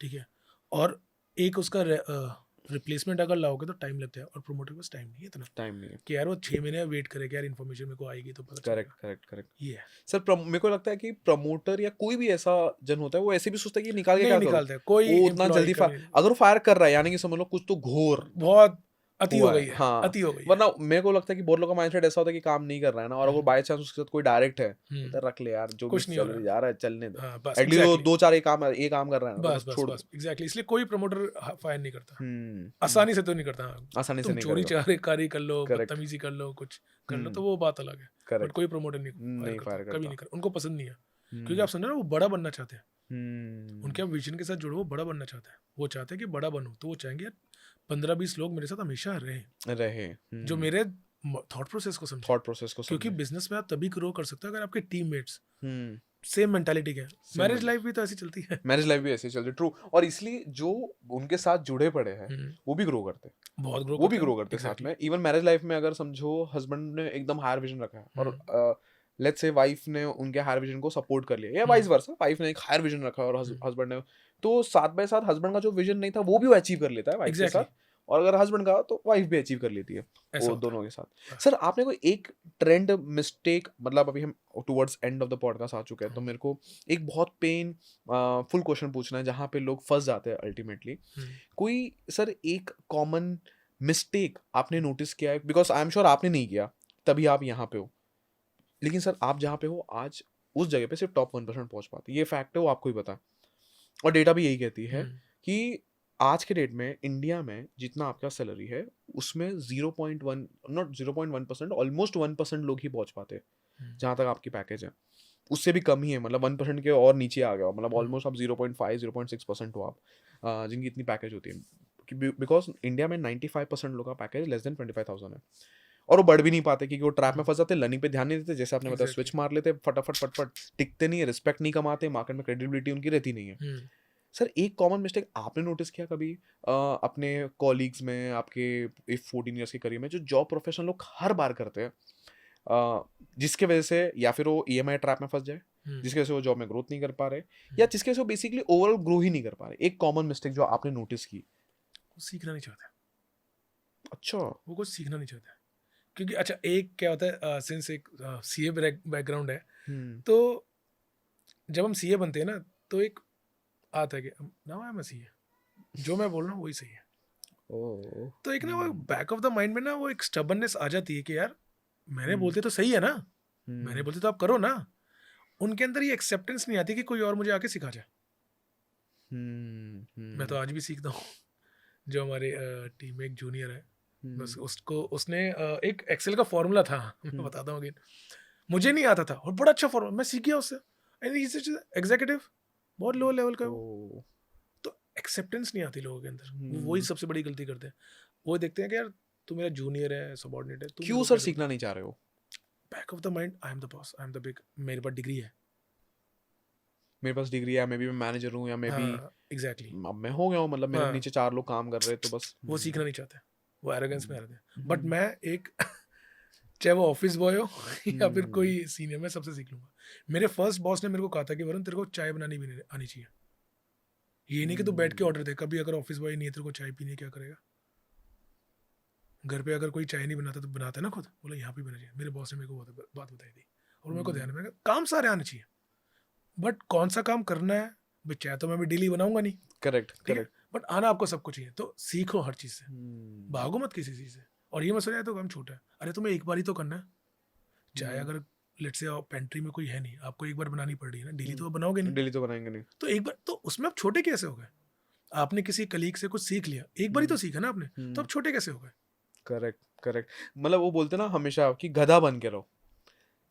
ठीक है, और एक उसका रिप्लेसमेंट अगर लाओगे तो टाइम लगता है, और प्रमोटर के पास टाइम नहीं है, इतना टाइम नहीं है कि यार वो 6 महीने वेट करेगा, यार इन्फॉर्मेशन मेरे को आएगी तो पता चलेगा। Correct correct correct. ये है सर, मेरे को लगता है कि प्रमोटर या कोई भी ऐसा जन होता है, वो ऐसे भी सोचता है कि निकाल के नहीं क्या निकालता है करूं, कोई वो उतना employee जल्दी कभी नहीं। अगर वो फायर कर रहा है, यानी कि समझ लो कुछ तो घोर बहुत अति हो हुआ गई है। है, हाँ, अति हो गई है। वरना मेरे को लगता है कि बहुत लोगों का माइंडसेट ऐसा होता है कि काम नहीं कर रहा है ना, और अगर बाय चांस उसके साथ कोई डायरेक्ट है, इधर रख ले यार, जो भी कुछ नहीं हो चल जा रहा है चलने दो, हाँ, बस एटलीस्ट वो exactly, 2-4 एक काम कर रहा है ना, तो बस बस बस छोड़ बस एग्जैक्टली, इसलिए कोई प्रमोटर फायर नहीं करता, दो। आसानी से तो नहीं करता। हाँ, आसानी से तुम नहीं चोरी करेगा। कारी कर लो, करेक्ट बदतमीजी कर लो, कुछ कर लो, तो वो बात अलग है, बट करेक्ट। कोई प्रमोटर नहीं फायर नहीं फायर करता, कभी करता। नहीं करता, उनको पसंद नहीं है, क्योंकि आप समझो ना, वो बड़ा बनना चाहते हैं, उनके हम्म। विजन के साथ जुड़ो, वो बड़ा बनना चाहते हैं, वो चाहते हैं कि बड़ा बनो, तो वो चाहेंगे यार 15-20 लोग मेरे साथ हमेशा रहे जो मेरे थॉट प्रोसेस को समझे, थॉट प्रोसेस को क्योंकि समझे। बिजनेस में आप तभी ग्रो कर सकते हो अगर आपके टीममेट्स हम्म। सेम मेंटालिटी के हैं। मैरिज लाइफ भी तो ऐसी चलती है, मैरिज लाइफ भी ऐसे ही चल रही, ट्रू। और इसलिए जो उनके साथ जुड़े पड़े हैं वो भी ग्रो करते हैं, बहुत ग्रो वो भी करते ग्रो हैं, करते हैं साथ exactly. में। इवन मैरिज लाइफ में अगर समझो हस्बैंड ने एकदम हायर विजन रखा है, और लेट्स से वाइफ ने उनके हायर विजन को सपोर्ट कर लिया, या वाइस वर्सा, वाइफ ने एक हायर विजन रखा है और हस्बैंड ने, तो साथ बाय साथ हस्बैंड का जो विजन नहीं था वो भी वो अचीव कर लेता है वाइफ के साथ, Exactly. और अगर हस्बैंड का तो वाइफ भी अचीव कर लेती है, ऐसा वो होता दोनों के साथ। सर, आपने कोई एक ट्रेंड मिस्टेक, मतलब अभी हम towards end of the podcast आ चुके हैं, तो मेरे को एक बहुत फुल क्वेश्चन पूछना है जहाँ पे लोग फंस जाते हैं अल्टीमेटली। कोई सर एक कॉमन मिस्टेक आपने नोटिस किया है, बिकॉज आई एम श्योर आपने नहीं किया तभी आप यहाँ पे हो, लेकिन सर आप जहाँ पे हो आज उस जगह पे सिर्फ टॉप 1% पहुंच पाते, ये फैक्ट है, वो आपको ही पता है, और डेटा भी यही कहती है कि आज के डेट में इंडिया में जितना आपका सैलरी है उसमें 0.1 नॉट 0.1%, ऑलमोस्ट 1% लोग ही पहुंच पाते हैं जहाँ तक आपकी पैकेज है। उससे भी कम ही है, मतलब 1% के और नीचे आ गया हो, मतलब ऑलमोस्ट आप 0.5 0.6% हो आप, जिनकी इतनी पैकेज होती है, बिकॉज इंडिया में 95% लोगों का पैकेज लेस देन 25,000 है, और वो बढ़ भी नहीं पाते क्योंकि वो ट्रैप में फंस जाते, लर्निंग पे ध्यान नहीं देते, जैसे आपने बताया स्विच एग्जैक्टली। मार लेते फटाफट फटफट, टिकते नहीं है, रिस्पेक्ट नहीं कमाते, मार्केट में क्रेडिबिलिटी उनकी रहती नहीं है। सर एक कॉमन मिस्टेक आपने नोटिस किया कभी अपने कॉलीग्स में, आपके 14 ईयर्स के करियर में, जो जॉब प्रोफेशनल लोग हर बार करते हैं, जिसके वजह से या फिर वो ईएमआई ट्रैप में फंस जाए, जिसकी वजह से वो जॉब में ग्रोथ नहीं कर पा रहे, या जिसकी वजह से वो बेसिकली ओवरऑल ग्रो ही नहीं कर पा रहे, एक कॉमन मिस्टेक जो आपने नोटिस की? वो सीखना नहीं चाहते, अच्छा। वो कुछ सीखना नहीं चाहते, क्योंकि अच्छा एक क्या होता है, सिंस एक सीए बैकग्राउंड है, तो जब हम सीए बनते हैं ना, तो एक आता है कि now I am a CA, जो मैं बोल रहा हूँ वही सही है। ओह। तो एक ना वो बैक ऑफ द माइंड में ना वो एक स्टबर्ननेस आ जाती है कि यार मैंने बोलते तो सही है ना, मैंने बोलते तो आप करो ना। उनके अंदर ये एक्सेप्टेंस नहीं आती कि कोई और मुझे आके सिखा जाए। मैं तो आज भी सीखता हूँ। जो हमारे टीम में एक जूनियर है, बस उसको उसने एक एक्सेल का फॉर्मूला था, मैं बताता हूँ अगेन, मुझे नहीं आता था और बड़ा अच्छा फॉर्मूला मैं सीख गया उससे। एंड एग्जीक्यूटिव बहुत लो लेवल का है वो। तो एक्सेप्टेंस नहीं आती लोगों के अंदर, वो वही सबसे बड़ी गलती करते हैं। वो देखते हैं कि यार तू मेरा जूनियर है, सबॉर्डिनेट है, तू मेरे क्यों को सर कैसे सीखना नहीं चाह रहे हो? Back of the mind I am the boss, I am the big, मेरे पास डिग्री है। मेरे पास डिग्री है, मैं भी मैनेजर हूँ, या मैं भी हाँ एग्जैक्टली। अब मैं हो गया हूँ, मतलब मेरे हाँ नीचे 4 लोग काम कर रहे हैं, तो बस वो सीखना नहीं चाहते, वो एरोगेंस में आ रहे थे। बट मैं एक चाहे वो ऑफिस बॉय हो या फिर कोई सीनियर, मैं सबसे सीख लूंगा। मेरे फर्स्ट बॉस ने मेरे को कहा था कि वरुण तेरे को चाय बनानी भी नहीं आनी चाहिए। ये नहीं कि तू बैठ के ऑर्डर दे, कभी अगर ऑफिस बॉय नहीं है तेरे को चाय पीने, क्या करेगा? घर पे अगर कोई चाय नहीं बनाता तो बनाता है ना खुद, बोला यहाँ पे बना चाहिए। मेरे बॉस ने मेरे को बात बताई थी और मेरे को ध्यान में, काम सारे आने चाहिए, बट कौन सा काम करना है भाई, चाय तो मैं भी डेली बनाऊंगा नहीं, करेक्ट ठीक है, करेक्ट। बट आना आपको सब कुछ चाहिए। तो सीखो हर चीज से, भागो मत किसी चीज से। और ये मसला है तो काम छोटा है, अरे तुम्हें एक बार ही तो करना है। चाहे अगर लेट्स से पेंट्री में कोई है नहीं, आपको एक बार बनानी पड़ रही है ना, डेली तो आप बनाओगे नहीं। डेली तो बनाएंगे नहीं। तो एक बार तो उसमें आप छोटे कैसे हो गए? आपने किसी कलीग से कुछ सीख लिया, एक बार ही तो सीखा ना आपने, तो आप छोटे कैसे हो गए? Correct correct. मतलब वो बोलते ना हमेशा कि गधा बन के रहो,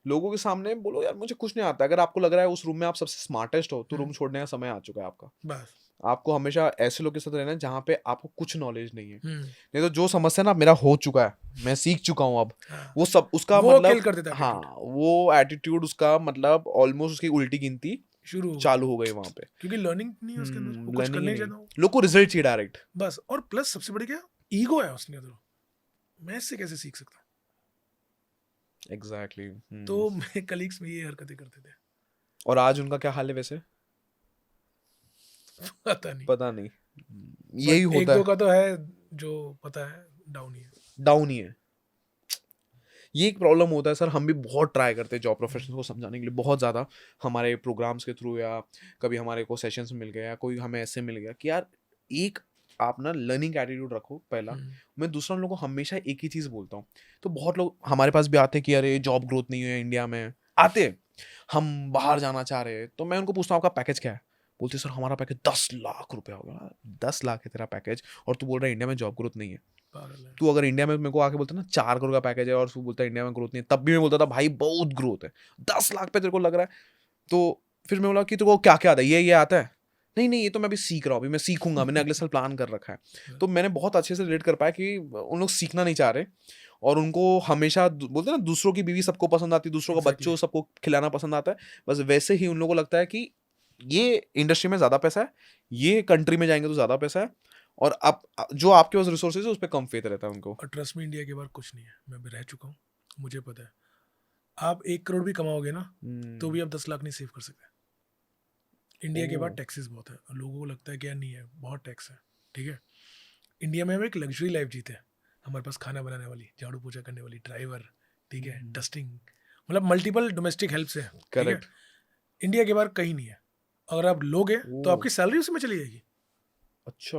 लोगों के सामने बोलो यार मुझे कुछ नहीं आता। अगर आपको लग रहा है उस रूम में आप सबसे स्मार्टेस्ट हो, तो रूम छोड़ने का समय आ चुका है आपका। बस। आपको हमेशा ऐसे लोगों के साथ रहना है जहाँ पे आपको कुछ नॉलेज नहीं है, नहीं तो जो समस्या ना मेरा हो चुका है, मैं सीख चुका हूँ अब, हाँ, वो सब उसका वो मतलब, किल कर देता हाँ एटीट्यूड, वो एटीट्यूड उसका मतलब ऑलमोस्ट उसकी उल्टी गिनती शुरू हो गई, चालू हो गई वहां पे। क्योंकि लर्निंग नहीं है उसके अंदर, वो कुछ लर्निंग करने ही नहीं नहीं, चाहता वो। लोग को रिजल्ट चाहिए डायरेक्ट। बस, और प्लस सबसे बड़ी क्या, ईगो है उसके अंदर, मैं इससे कैसे सीख सकता हूँ? एग्जैक्टली। तो मेरे कलीग्स में ये हरकतें करते थे। और आज उनका क्या हाल है वैसे? पता नहीं, पता नहीं। यही बट एक होता दो है, का तो है जो पता है डाउन ही है। डाउन ही है। ये एक प्रॉब्लम होता है सर, हम भी बहुत ट्राई करते हैं जॉब प्रोफेशनल्स को समझाने के लिए, बहुत ज़्यादा, हमारे प्रोग्राम्स के थ्रू, या कभी हमारे को सेशंस मिल गए, या कोई हमें ऐसे मिल गया कि यार एक आप ना लर्निंग एटीट्यूड रखो पहला। मैं दूसरा लोगों को हमेशा एक ही चीज़ बोलता हूँ, तो बहुत लोग हमारे पास भी आते हैं कि अरे जॉब ग्रोथ नहीं है इंडिया में, आते हैं, हम बाहर जाना चाह रहे हैं, तो मैं उनको पूछता हूँ आपका पैकेज क्या है? बोलते सर हमारा पैकेज 10 लाख रुपया होगा। 10 लाख है तेरा पैकेज, और तू बोल रहा है इंडिया में जॉब ग्रोथ नहीं है। पागल है। तू अगर इंडिया में मेरे को आके बोलता ना 4 करोड़ का पैकेज है और तू बोलता है इंडिया में ग्रोथ नहीं है, तब भी मैं बोलता था भाई बहुत ग्रोथ है। 10 लाख पे तेरे को लग रहा है? तो फिर मैं बोला कि तेरे को क्या क्या आता है, ये आता है? नहीं नहीं, ये तो मैं अभी सीख रहा हूँ, अभी मैं सीखूंगा, मैंने अगले साल प्लान कर रखा है। तो मैंने बहुत अच्छे से रिलेट कर पाया कि उन लोग सीखना नहीं चाह रहे, और उनको हमेशा बोलते हैं ना दूसरों की बीवी सबको पसंद आती है, दूसरों का बच्चों सबको खिलाना पसंद आता है, बस वैसे ही उन लोगों को लगता है कि ये इंडस्ट्री में ज़्यादा पैसा है, ये कंट्री में जाएंगे तो ज़्यादा पैसा है, और अब जो आपके पास रिसोर्सेज है उस पर कम फेथ रहता है उनको। और ट्रस्ट में इंडिया के बाहर कुछ नहीं है, मैं भी रह चुका हूँ, मुझे पता है। आप 1 करोड़ भी कमाओगे ना, तो भी आप 10 लाख नहीं सेव कर सकते। इंडिया के बाद टैक्सेस बहुत है, और लोगों को लगता है कि यार नहीं है, बहुत टैक्स है, ठीक है। इंडिया में हम एक लग्जरी लाइफ जीते हैं, हमारे पास खाना बनाने वाली, झाड़ू पोछा करने वाली, ड्राइवर, ठीक है, डस्टिंग, मतलब मल्टीपल डोमेस्टिक हेल्प से, ठीक है। करेक्ट। इंडिया के बाहर कहीं नहीं है। अगर आप लोगे तो आपकी सैलरी उसमें चली जाएगी। अच्छा।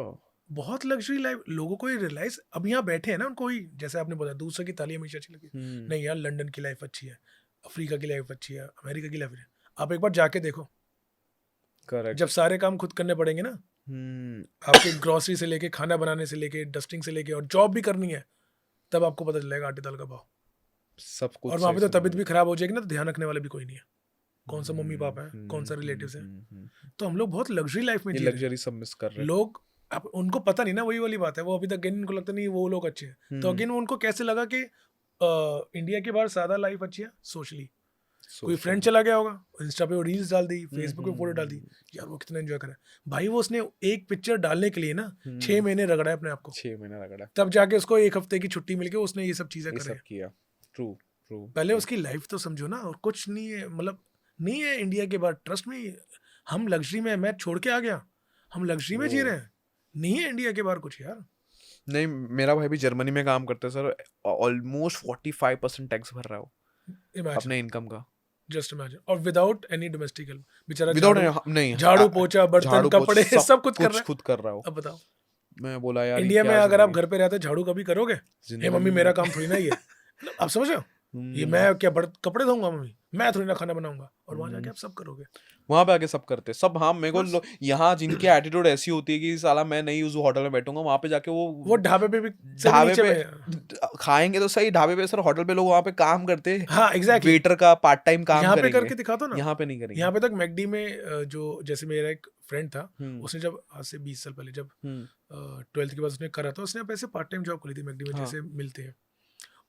बहुत लग्जरी लाइफ, लोगों को ये रियलाइज अब यहाँ बैठे हैं ना, उनको ही जैसे आपने बताया दूसरे की ताली हमेशा अच्छी लगी, नहीं यार लंदन की लाइफ अच्छी है, अफ्रीका की लाइफ अच्छी है, अमेरिका की लाइफ है। आप एक बार जाके देखो, करेक्ट। जब सारे काम खुद करने पड़ेंगे ना, आपके ग्रोसरी से लेके, खाना बनाने से लेके, डस्टिंग से लेके, और जॉब भी करनी है, तब आपको पता चलेगा आटे दाल का भाव। सब कुछ और वहाँ सही पे तो सुना तबीयत भी खराब हो जाएगी ना, तो ध्यान रखने वाला भी कोई नहीं है। कौन सा मम्मी पापा है, कौन सा रिलेटिव्स है। तो हम लोग बहुत लग्जरी लाइफ में ये जी रहे हैं। लग्जरी सब मिस कर रहे हैं। लोग अब उनको पता नहीं ना, वही वाली बात है, वो अभी तक अगेन उनको लगता नहीं वो लोग अच्छे हैं। तो अगेन उनको कैसे लगा कि इंडिया के बाहर सादा लाइफ अच्छी है सोशली। कोई फ्रेंड चला गया होगा, इंस्टा पे वो रील्स डाल दी, फेसबुक पे फोटो डाल दी, यार वो कितना एंजॉय करे भाई। वो उसने एक पिक्चर डालने के लिए ना 6 महीने रगड़ा है अपने आप को, 6 महीने रगड़ा, तब जाके उसको 1 हफ्ते की छुट्टी मिल के उसने ये सब चीजें ये करे। सब किया। True true. पहले उसकी लाइफ तो समझो ना, और कुछ नहीं है, मतलब नहीं है इंडिया के बाद। ट्रस्ट में हम लग्जरी में, मैं छोड़ के आ गया, हम लग्जरी में जी रहे हैं, नहीं है इंडिया के बाहर कुछ यार। नहीं, मेरा भाई भी जर्मनी में काम करता है सर, ऑलमोस्ट 45% टैक्स भर रहा है अपने इनकम का। जस्ट इमेजिन, और विदाउट एनी डोमेस्टिक हेल्प, बेचारा विदाउट नहीं, झाड़ू पोछा बर्तन झाड़ू कपड़े पोछा, सब कुछ कर रहा है। खुद कर रहा हो। अब बताओ मैं बोला यार इंडिया में क्या अगर आप जिंदगी- घर पे रहते झाड़ू कभी करोगे? हे जिंदगी मम्मी में- मेरा काम थोड़ी ना ये। आप समझ रहे हो? ये मैं क्या कपड़े धोऊंगा मम्मी, मैं थोड़ी ना खाना बनाऊंगा, और वहां जाके आप सब करोगे। वहां पे आके सब करते सब। हाँ मेरे को यहाँ जिनकी एटीट्यूड ऐसी होती है कि साला मैं नहीं उस होटल में बैठूंगा, वहां पे जाके वो ढाबे पे भी से भी ढाबे नीचे पे खाएंगे तो सही, ढाबे पे सर, होटल पे लोग वहां पे काम करते हैं, हाँ एग्जैक्टली, वेटर का पार्ट टाइम काम यहाँ पे करेंगे, करके दिखाता ना। यहाँ पे नहीं करेंगे। यहाँ पे तक मैकडी में जो, जैसे मेरा एक फ्रेंड था, हम्म, उसने जब आज से 20 साल पहले जब हम्म, 12th के बाद उसने करा था, उसने अब ऐसे पार्ट टाइम जॉब करी थी मैकडी में, हाँ। जैसे मिलते हैं।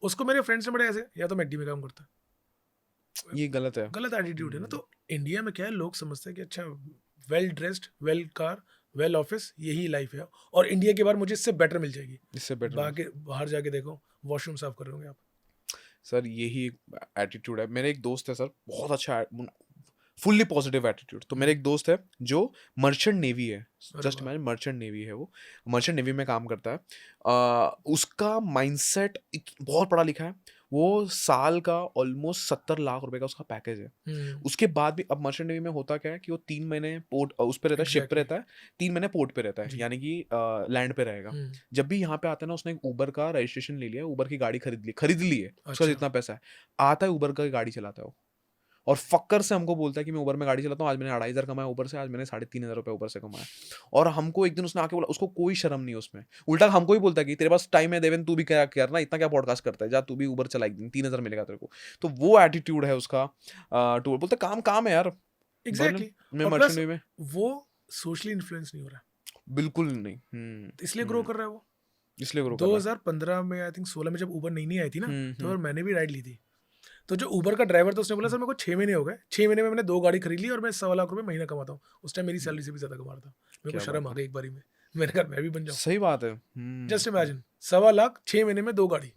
उसको मेरे फ्रेंड्स ने बड़े ऐसे, या तो मैकडी में काम करता है, ये गलत है। गलत एटीट्यूड है ना। तो इंडिया में क्या है, लोग समझते हैं कि अच्छा well dressed, well car, well office, यही लाइफ है, और इंडिया के बाहर मुझे इससे बेटर मिल जाएगी। इससे बेटर बाकी बाहर जाके देखो वॉशरूम साफ कर रहे होंगे आप। सर, यही एटीट्यूड है। मेरे एक दोस्त है सर, बहुत अच्छा, फुल्ली पॉजिटिव एटीट्यूड। तो मेरे एक दोस्त है जो मर्चेंट नेवी है, जस्ट इमेजिन, मर्चेंट नेवी है, वो मर्चेंट नेवी में काम करता है। उसका माइंडसेट बहुत पढ़ा लिखा है, वो साल का ऑलमोस्ट 70 लाख रुपए का उसका पैकेज है। उसके बाद भी अब मर्चेंट नेवी में होता क्या है कि वो 3 महीने पोर्ट उस पे रहता है, शिप पे रहता है, 3 महीने पोर्ट पे रहता है, यानी कि लैंड पे रहेगा। जब भी यहाँ पे आता है ना, उसने एक उबर का रजिस्ट्रेशन ले लिया है, उबर की गाड़ी खरीद ली है, उसका जितना पैसा है, आता है उबर का गाड़ी चलाता है वो, और फक्कर से हमको बोलता है कि मैं उबर में गाड़ी चलाता हूँ, आज मैंने 2,500 कमाया उबर से, आज मैंने 3,500 रुपये उबर से कमाया। और हमको एक दिन उसने आके बोला, उसको कोई शर्म नहीं है उसमें, उल्टा हमको ही बोलता है कि तेरे पास टाइम है देवेन, तू भी क्या करना, इतना क्या पॉडकास्ट करता है, जा तू भी उबर चला, एक दिन 3,000 मिलेगा तेरे को। तो वो एटीट्यूड है उसका। टूर बोलते काम काम है यार। एग्जैक्टली, मैं मर्चेंट नेवी में वो सोशली इन्फ्लुएंस नहीं हो रहा है, बिल्कुल नहीं। इसलिए ग्रो कर रहा है वो। इसलिए ग्रो कर रहा है। 2015 में आई थिंक 16 में जब उबर नई आई थी ना, तो हम्म, मैंने भी राइड ली थी। तो जो उबर का ड्राइवर था उसने बोला सर मेरे को 6 महीने हो गए, 6 महीने में मैंने 2 गाड़ी खरीद ली और मैं 1.25 लाख रुपए महीना कमाता हूँ। उस टाइम मेरी सैलरी से भी ज्यादा कमा रहा था। मेरे को क्या शर्म बात आ गई एक बारी में, मैंने कहा मैं भी बन जाऊँ। सही बात है। जस्ट इमेजिन, 1.25 लाख 6 महीने में 2 गाड़ी।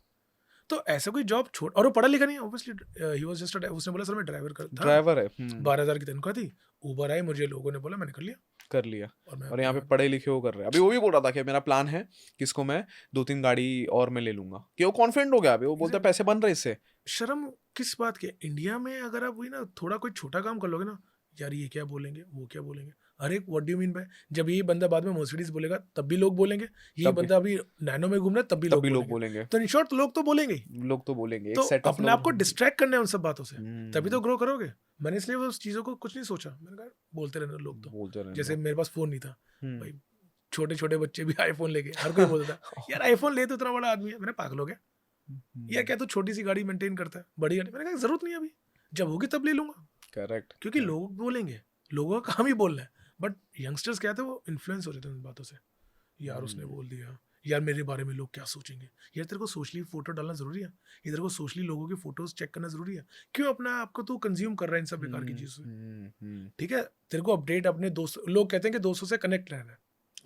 तो ऐसा कोई जॉब छोड़, और वो पढ़ा लिखा नहीं, ऑब्वियसली ही वाज जस्ट उसने बोला सर मैं ड्राइवर था, ड्राइवर है। 12,000 की तनख्वाह थी, उबर आई, मुझे लोगों ने बोला, मैंने कर लिया। और यहाँ पे पढ़े लिखे वो कर रहे हैं। अभी वो भी बोल रहा था कि मेरा प्लान है कि इसको मैं 2-3 गाड़ी और मैं ले लूंगा, कि वो कॉन्फिडेंट हो गया। अभी वो बोलता है पैसे बन रहे इससे। शर्म किस बात की? इंडिया में अगर आप वही ना थोड़ा कोई छोटा काम कर लोगे ना, यार ये क्या बोलेंगे, वो क्या बोलेंगे, अरे what do you mean by, जब ये बंदा बाद में मर्सिडीज बोलेगा तब भी लोग बोलेंगे, ये बंदा अभी नैनो में घूम रहा है तब भी लोग बोलेंगे। तो इन शॉर्ट लोग तो बोलेंगे ही, लोग तो बोलेंगे। तो एक सेट अपने आप को डिस्ट्रैक्ट करना है उन सब बातों से, तभी तो ग्रो करोगे। मैंने इसलिए उस चीजों को कुछ नहीं सोचा, मैंने कहा बोलते रहना लोग तो। बोलते रहना। जैसे मेरे पास फोन नहीं था भाई, छोटे छोटे बच्चे भी आईफोन लेके, हर कोई बोलता था यार आईफोन ले तो इतना बड़ा आदमी है। मैंने पागल हो गया यार, क्या तो छोटी सी गाड़ी मेंटेन करता है, बड़ी गाड़ी। मैंने कहा जरूरत नहीं अभी, जब होगी तब ले लूंगा। करेक्ट, क्योंकि लोग बोलेंगे, लोगों का काम ही बोलना है। बट यंगस्टर्स क्या थे, वो इन्फ्लुएंस हो जाते हैं उन बातों से, यार उसने बोल दिया, यार मेरे बारे में लोग क्या सोचेंगे, यार तेरे को सोशली फोटो डालना जरूरी है, ये तेरे को सोशली लोगों की फोटोज चेक करना जरूरी है, क्यों अपना आपको तू कंज्यूम कर रहा है इन सब बेकार की चीजों से। ठीक है, तेरे को अपडेट अपने दोस्त, लोग कहते हैं कि दोस्तों से कनेक्ट रहना है,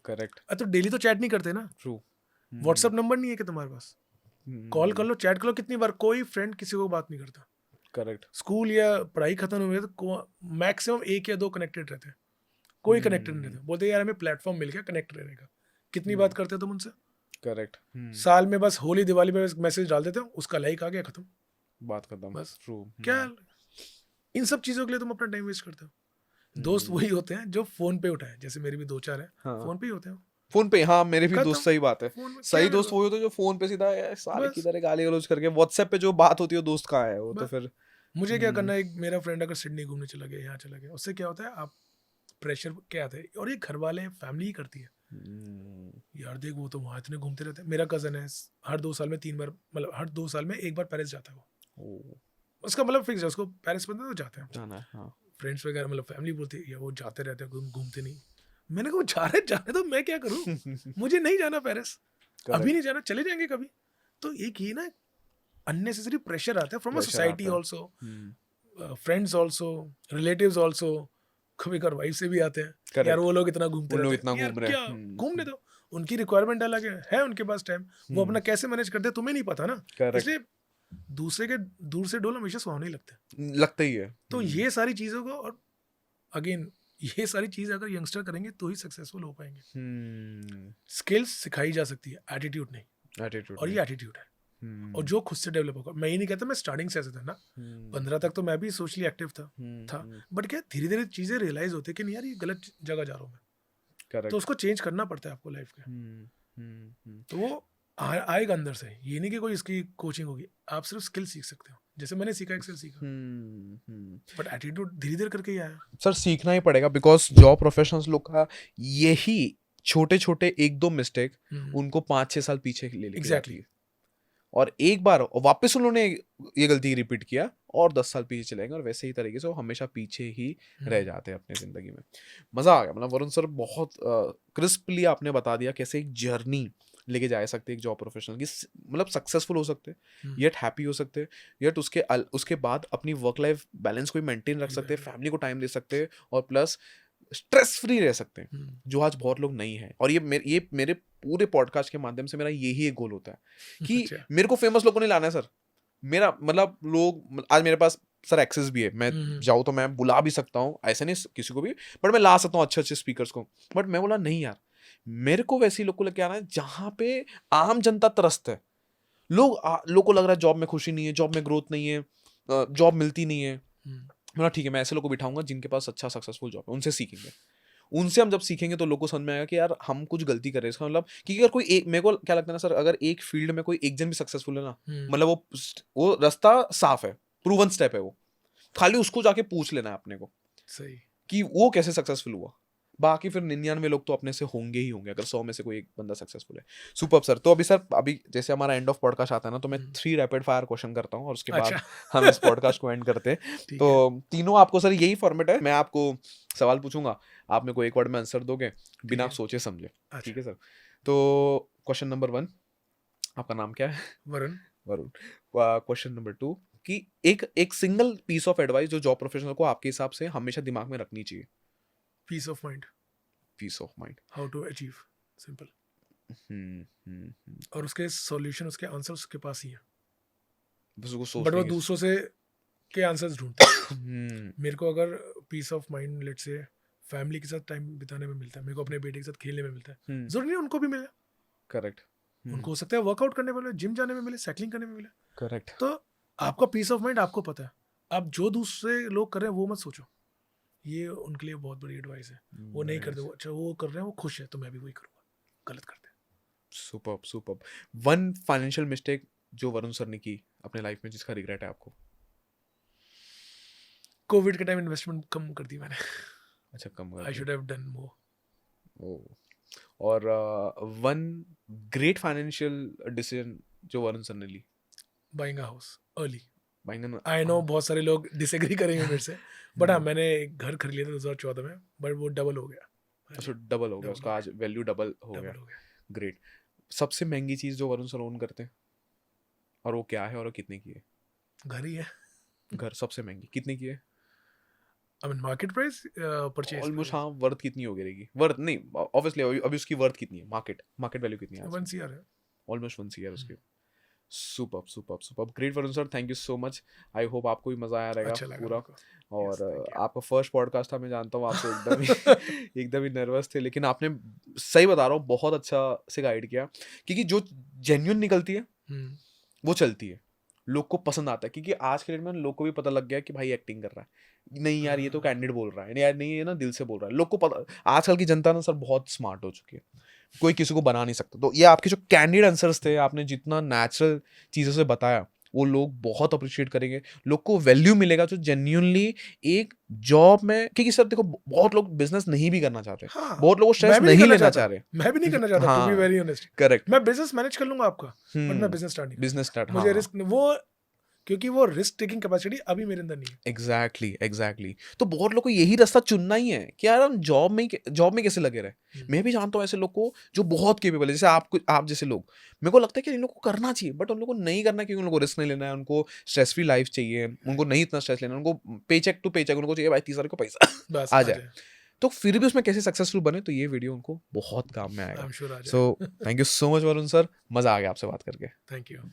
करेक्ट, तो डेली तो चैट नहीं करते ना, ट्रू। व्हाट्सएप नंबर नहीं है कि तुम्हारे पास, कॉल कर लो, चैट कर लो, कितनी बार कोई फ्रेंड किसी को बात नहीं करता। करेक्ट, स्कूल या पढ़ाई खत्म हुई तो मैक्सिमम 1 या 2 कनेक्टेड रहते हैं, कोई कनेक्टेड नहीं रहता। बोलते यार हमें प्लेटफॉर्म मिल गया कनेक्ट रहने का। कितनी बात करते हो तुम उनसे? करेक्ट। साल में बस होली दिवाली पे मैसेज डाल देते हो, उसका लाइक आ गया, खत्म, बात खत्म, बस। ट्रू। क्या इन सब चीजों के लिए तुम अपना टाइम वेस्ट करते हो। दोस्त वही होते हैं जो फोन पे उठाए, जैसे मेरे भी 2-4 है, फोन पे ही होते हैं, फोन पे। हाँ मेरे भी खत्म। दोस्त, सही बात है, सही दोस्त वही होते हैं जो फोन पे सीधा साले की तरह गाली गलौज करके, व्हाट्सएप पे जो बात होती है वो दोस्त कहाँ है वो, तो फिर मुझे क्या करना है। एक मेरा फ्रेंड अगर सिडनी घूमने चला गया, यहाँ चला गया, उससे क्या होता है, आप प्रेशर क्या आता है, और ये घर वाले फैमिली ही करती है, यार देख वो तो वहाँ इतने घूमते रहते हैं। मेरा कजन है, हर 2 साल में 3 बार, मतलब हर 2 साल में 1 बार पेरिस जाता है वो, उसका मतलब फिक्स है, उसको पेरिस पसंद है तो जाते हैं। जाना है, हाँ। फ्रेंड्स वगैरह मतलब फैमिली बोलती है, या वो जाते रहते हैं, घूमते नहीं। मैंने कहा वो जा रहे जाने तो मैं क्या करूँ, मुझे नहीं जाना पेरिस, अभी नहीं जाना, चले जाएंगे कभी। तो एक ये ना अननेसेसरी प्रेशर आता है from a society also, friends also, relatives also, कभी कभार वाइफ से भी आते हैं, यार वो लोग इतना घूमते उन लोग रहते हैं, इतना यार घूम रहे क्या हैं। घूमने दो, उनकी रिक्वायरमेंट अलग है उनके पास टाइम, वो अपना कैसे मैनेज करते हैं तुम्हें नहीं पता ना, Correct. इसलिए दूसरे के दूर से डोल हमेशा सुहावने ही लगते हैं। लगता ही है। तो ये सारी चीज़ों को, और अगेन ये सारी चीज़ अगर यंगस्टर करेंगे तो ही सक्सेसफुल हो पाएंगे। स्किल्स सिखाई जा सकती है, एटीट्यूड नहीं, एटीट्यूड और ये एटीट्यूड है, और जो खुद से डेवलप होगा। मैं ये नहीं कहता मैं स्टार्टिंग से ऐसा था ना, 15 तक तो मैं भी सोशली एक्टिव था, बट क्या धीरे धीरे चीज़ें रियलाइज होती है कि नहीं यार ये गलत जगह जा रहा हूँ मैं, Correct. तो उसको चेंज करना पड़ता है आपको लाइफ के। तो वो आएगा अंदर से, ये नहीं कि कोई इसकी कोचिंग होगी, आप सिर्फ स्किल सीख सकते हो, जैसे मैंने सीखा एक्सेल सीखा, बट एटीट्यूड धीरे धीरे करके ही आया। सर सीखना ही पड़ेगा, बिकॉज जॉब प्रोफेशनल्स लोग का यही छोटे छोटे 1-2 मिस्टेक उनको 5-6 साल पीछे ले लेके जाती है, और एक बार वापस उन्होंने ये गलती रिपीट किया और 10 साल पीछे चलेंगे, और वैसे ही तरीके से वो हमेशा पीछे ही रह जाते हैं अपनी जिंदगी में। मजा आ गया, मतलब वरुण सर बहुत क्रिस्पली आपने बता दिया कैसे एक जर्नी लेके जा सकते हैं एक जॉब प्रोफेशनल की, मतलब सक्सेसफुल हो सकते हैं, येट हैप्पी हो सकते हैं, येट उसके बाद अपनी वर्क लाइफ बैलेंस को मेंटेन रख सकते हैं, फैमिली को टाइम दे सकते हैं, और प्लस स्ट्रेस फ्री रह सकते हैं, जो आज बहुत लोग नहीं है। और ये मेरे पूरे पॉडकास्ट के माध्यम से मेरा यही एक गोल होता है कि मेरे को फेमस लोगों ने लाना है सर, मेरा मतलब लोग, आज मेरे पास सर एक्सेस भी है, मैं जाऊँ तो मैं बुला भी सकता हूँ, ऐसा नहीं किसी को भी, बट मैं ला सकता हूँ अच्छे अच्छे स्पीकर्स को, बट मैं बोला नहीं यार, मेरे को वैसे लोग को लेके आना है जहां पे आम जनता त्रस्त है, लोग को लग रहा है जॉब में खुशी नहीं है, जॉब में ग्रोथ नहीं है, जॉब मिलती नहीं है, बोला ठीक है मैं ऐसे लोग को बिठाऊंगा जिनके पास अच्छा सक्सेसफुल जॉब है, उनसे सीखेंगे, उनसे हम जब सीखेंगे तो लोगों को समझ में आएगा कि यार हम कुछ गलती कर रहे हैं, इसका मतलब कि अगर कोई एक, मेरे को क्या लगता है ना सर, अगर एक फील्ड में कोई एक जन भी सक्सेसफुल है ना, मतलब वो रास्ता साफ है, प्रूवन स्टेप है, वो खाली उसको जाके पूछ लेना है अपने को सही कि वो कैसे सक्सेसफुल हुआ, बाकी फिर 99 लोग तो अपने से होंगे ही होंगे, अगर 100 में से कोई एक बंदा सक्सेसफुल है। सुपर सर, तो अभी जैसे हमारा एंड ऑफ पॉडकास्ट आता है ना, तो मैं 3 रैपिड फायर क्वेश्चन करता हूँ, और उसके बाद हम इस पॉडकास्ट को एंड करते हैं। तो तीनों आपको सर यही फॉर्मेट है, मैं आपको सवाल पूछूंगा, आप मेरे को एक वर्ड में आंसर दोगे बिना सोचे समझे, ठीक है सर? तो क्वेश्चन नंबर 1, आपका नाम क्या है? वरुण। क्वेश्चन नंबर 2, कि एक सिंगल पीस ऑफ एडवाइस जो जॉब प्रोफेशनल को आपके हिसाब से हमेशा दिमाग में रखनी चाहिए। Piece of mind. Piece of mind, how to achieve, simple. और उसके सॉल्यूशन, उसके आंसर उसके पास ही है, बट वो दूसरों से के आंसर्स ढूंढता है। मेरे को अगर piece of mind let's say family के साथ टाइम बिताने में मिलता है, मेरे को अपने बेटे के साथ खेलने में मिलता है, जरूरी नहीं उनको भी मिले। करेक्ट। उनको हो सकता है वर्कआउट करने में मिले, जिम जाने में मिले, साइकिलिंग करने में मिले। करेक्ट। तो आपका पीस ऑफ माइंड आपको पता है, आप जो दूसरे लोग कर रहे हैं वो मत सोचो, ये उनके लिए बहुत बड़ी एडवाइस है। वो नहीं करते, अच्छा वो कर रहे हैं, वो खुश है, तो मैं भी वही करूँगा। गलत करते हैं। सुपर्ब। वन फाइनेंशियल मिस्टेक जो वरुण सर ने की अपने लाइफ में, जिसका रिग्रेट है आपको? कोविड के टाइम इन्वेस्टमेंट कम कर दी मैंने। अच्छा, कम कर दी। I should have done more. और वन ग्रेट फाइनेंशियल डिसीजन जो वरुण सर ने ली? Buying a house early. I know बहुत सारे लोग डिसएग्री करेंगे मेरे से, बट हाँ मैंने एक घर खरीद लिया था 2014 में, बट वो डबल हो गया। अच्छा, डबल हो गया उसका, आज वैल्यू डबल हो गया। ग्रेट। सबसे महंगी चीज जो वरुण सर ओन करते हैं, और वो क्या है और वो कितने की है? घर ही है। घर सबसे महंगी कितने की है? I mean market price, purchase almost, हाँ, वर्थ कितनी हो गई? वर्थ नहीं, ऑब्वियसली अभी उसकी वर्थ कितनी है, मार्केट वैल्यू कितनी है? 1 CR है, ऑलमोस्ट 1 CR उसके। Superb. Great Varun sir, thank you so much. I hope आपको भी मजा आया रहेगा पूरा। और आपका फर्स्ट पॉडकास्ट था, मैं जानता हूँ आपको एकदम ही नर्वस थे, लेकिन आपने, सही बता रहा हूँ, बहुत अच्छा से गाइड किया, क्योंकि जो जेन्युइन निकलती है वो चलती है, लोग को पसंद आता है, क्योंकि आज के डेट में लोग को भी पता लग गया कि भाई एक्टिंग कर रहा है, नहीं यार ये तो कैंडिडेट बोल रहा है, यार नहीं ये ना दिल से बोल रहा है। लोग को पता, आजकल की जनता ना सर बहुत स्मार्ट हो चुकी है, कोई किसी को बना नहीं सकता। तो ये आपके जो कैंडिड आंसर्स थे, आपने जितना नेचुरल चीज़ों से बताया, वो लोग बहुत अप्रिशिएट करेंगे, लोग को वैल्यू मिलेगा जो जेन्युइनली एक जॉब में, क्योंकि सर देखो बहुत लोग बिजनेस नहीं भी करना चाहते, बहुत लोग स्ट्रेस नहीं लेना चाह रहे। मैं भी नहीं करना चाहता, to be very honest. Correct. मैं बिजनेस मैनेज कर लूंगा आपका, बट मैं बिजनेस स्टार्ट नहीं। बिजनेस स्टार्ट, मुझे रिस्क, वो क्योंकि वो रिस्क टेकिंग कैपेसिटी अभी मेरे अंदर नहीं है। एग्जैक्टली। तो बहुत लोग को यही रास्ता चुनना ही है कि यार हम जॉब में कैसे लगे रहे। मैं भी जानता हूँ ऐसे लोग को जो बहुत केपेबल है, जैसे आप जैसे लोग। मेरे को लगता है कि इन लोग को करना चाहिए, बट उन लोग को नहीं करना, क्योंकि उन लोग को रिस्क नहीं लेना है, उनको स्ट्रेस फ्री लाइफ चाहिए, उनको नहीं इतना स्ट्रेस लेना, उनको पे चेक टू पे चेक, उनको चाहिए भाई 30 तारीख को पैसा बस आ आ जाए। जाए। तो फिर भी उसमें कैसे सक्सेसफुल बने, तो ये वीडियो उनको बहुत काम में आई आएगा। एम श्योर आ सो जाए। Thank you so much Varun sir, मजा आ गया आपसे बात करके। Thank you.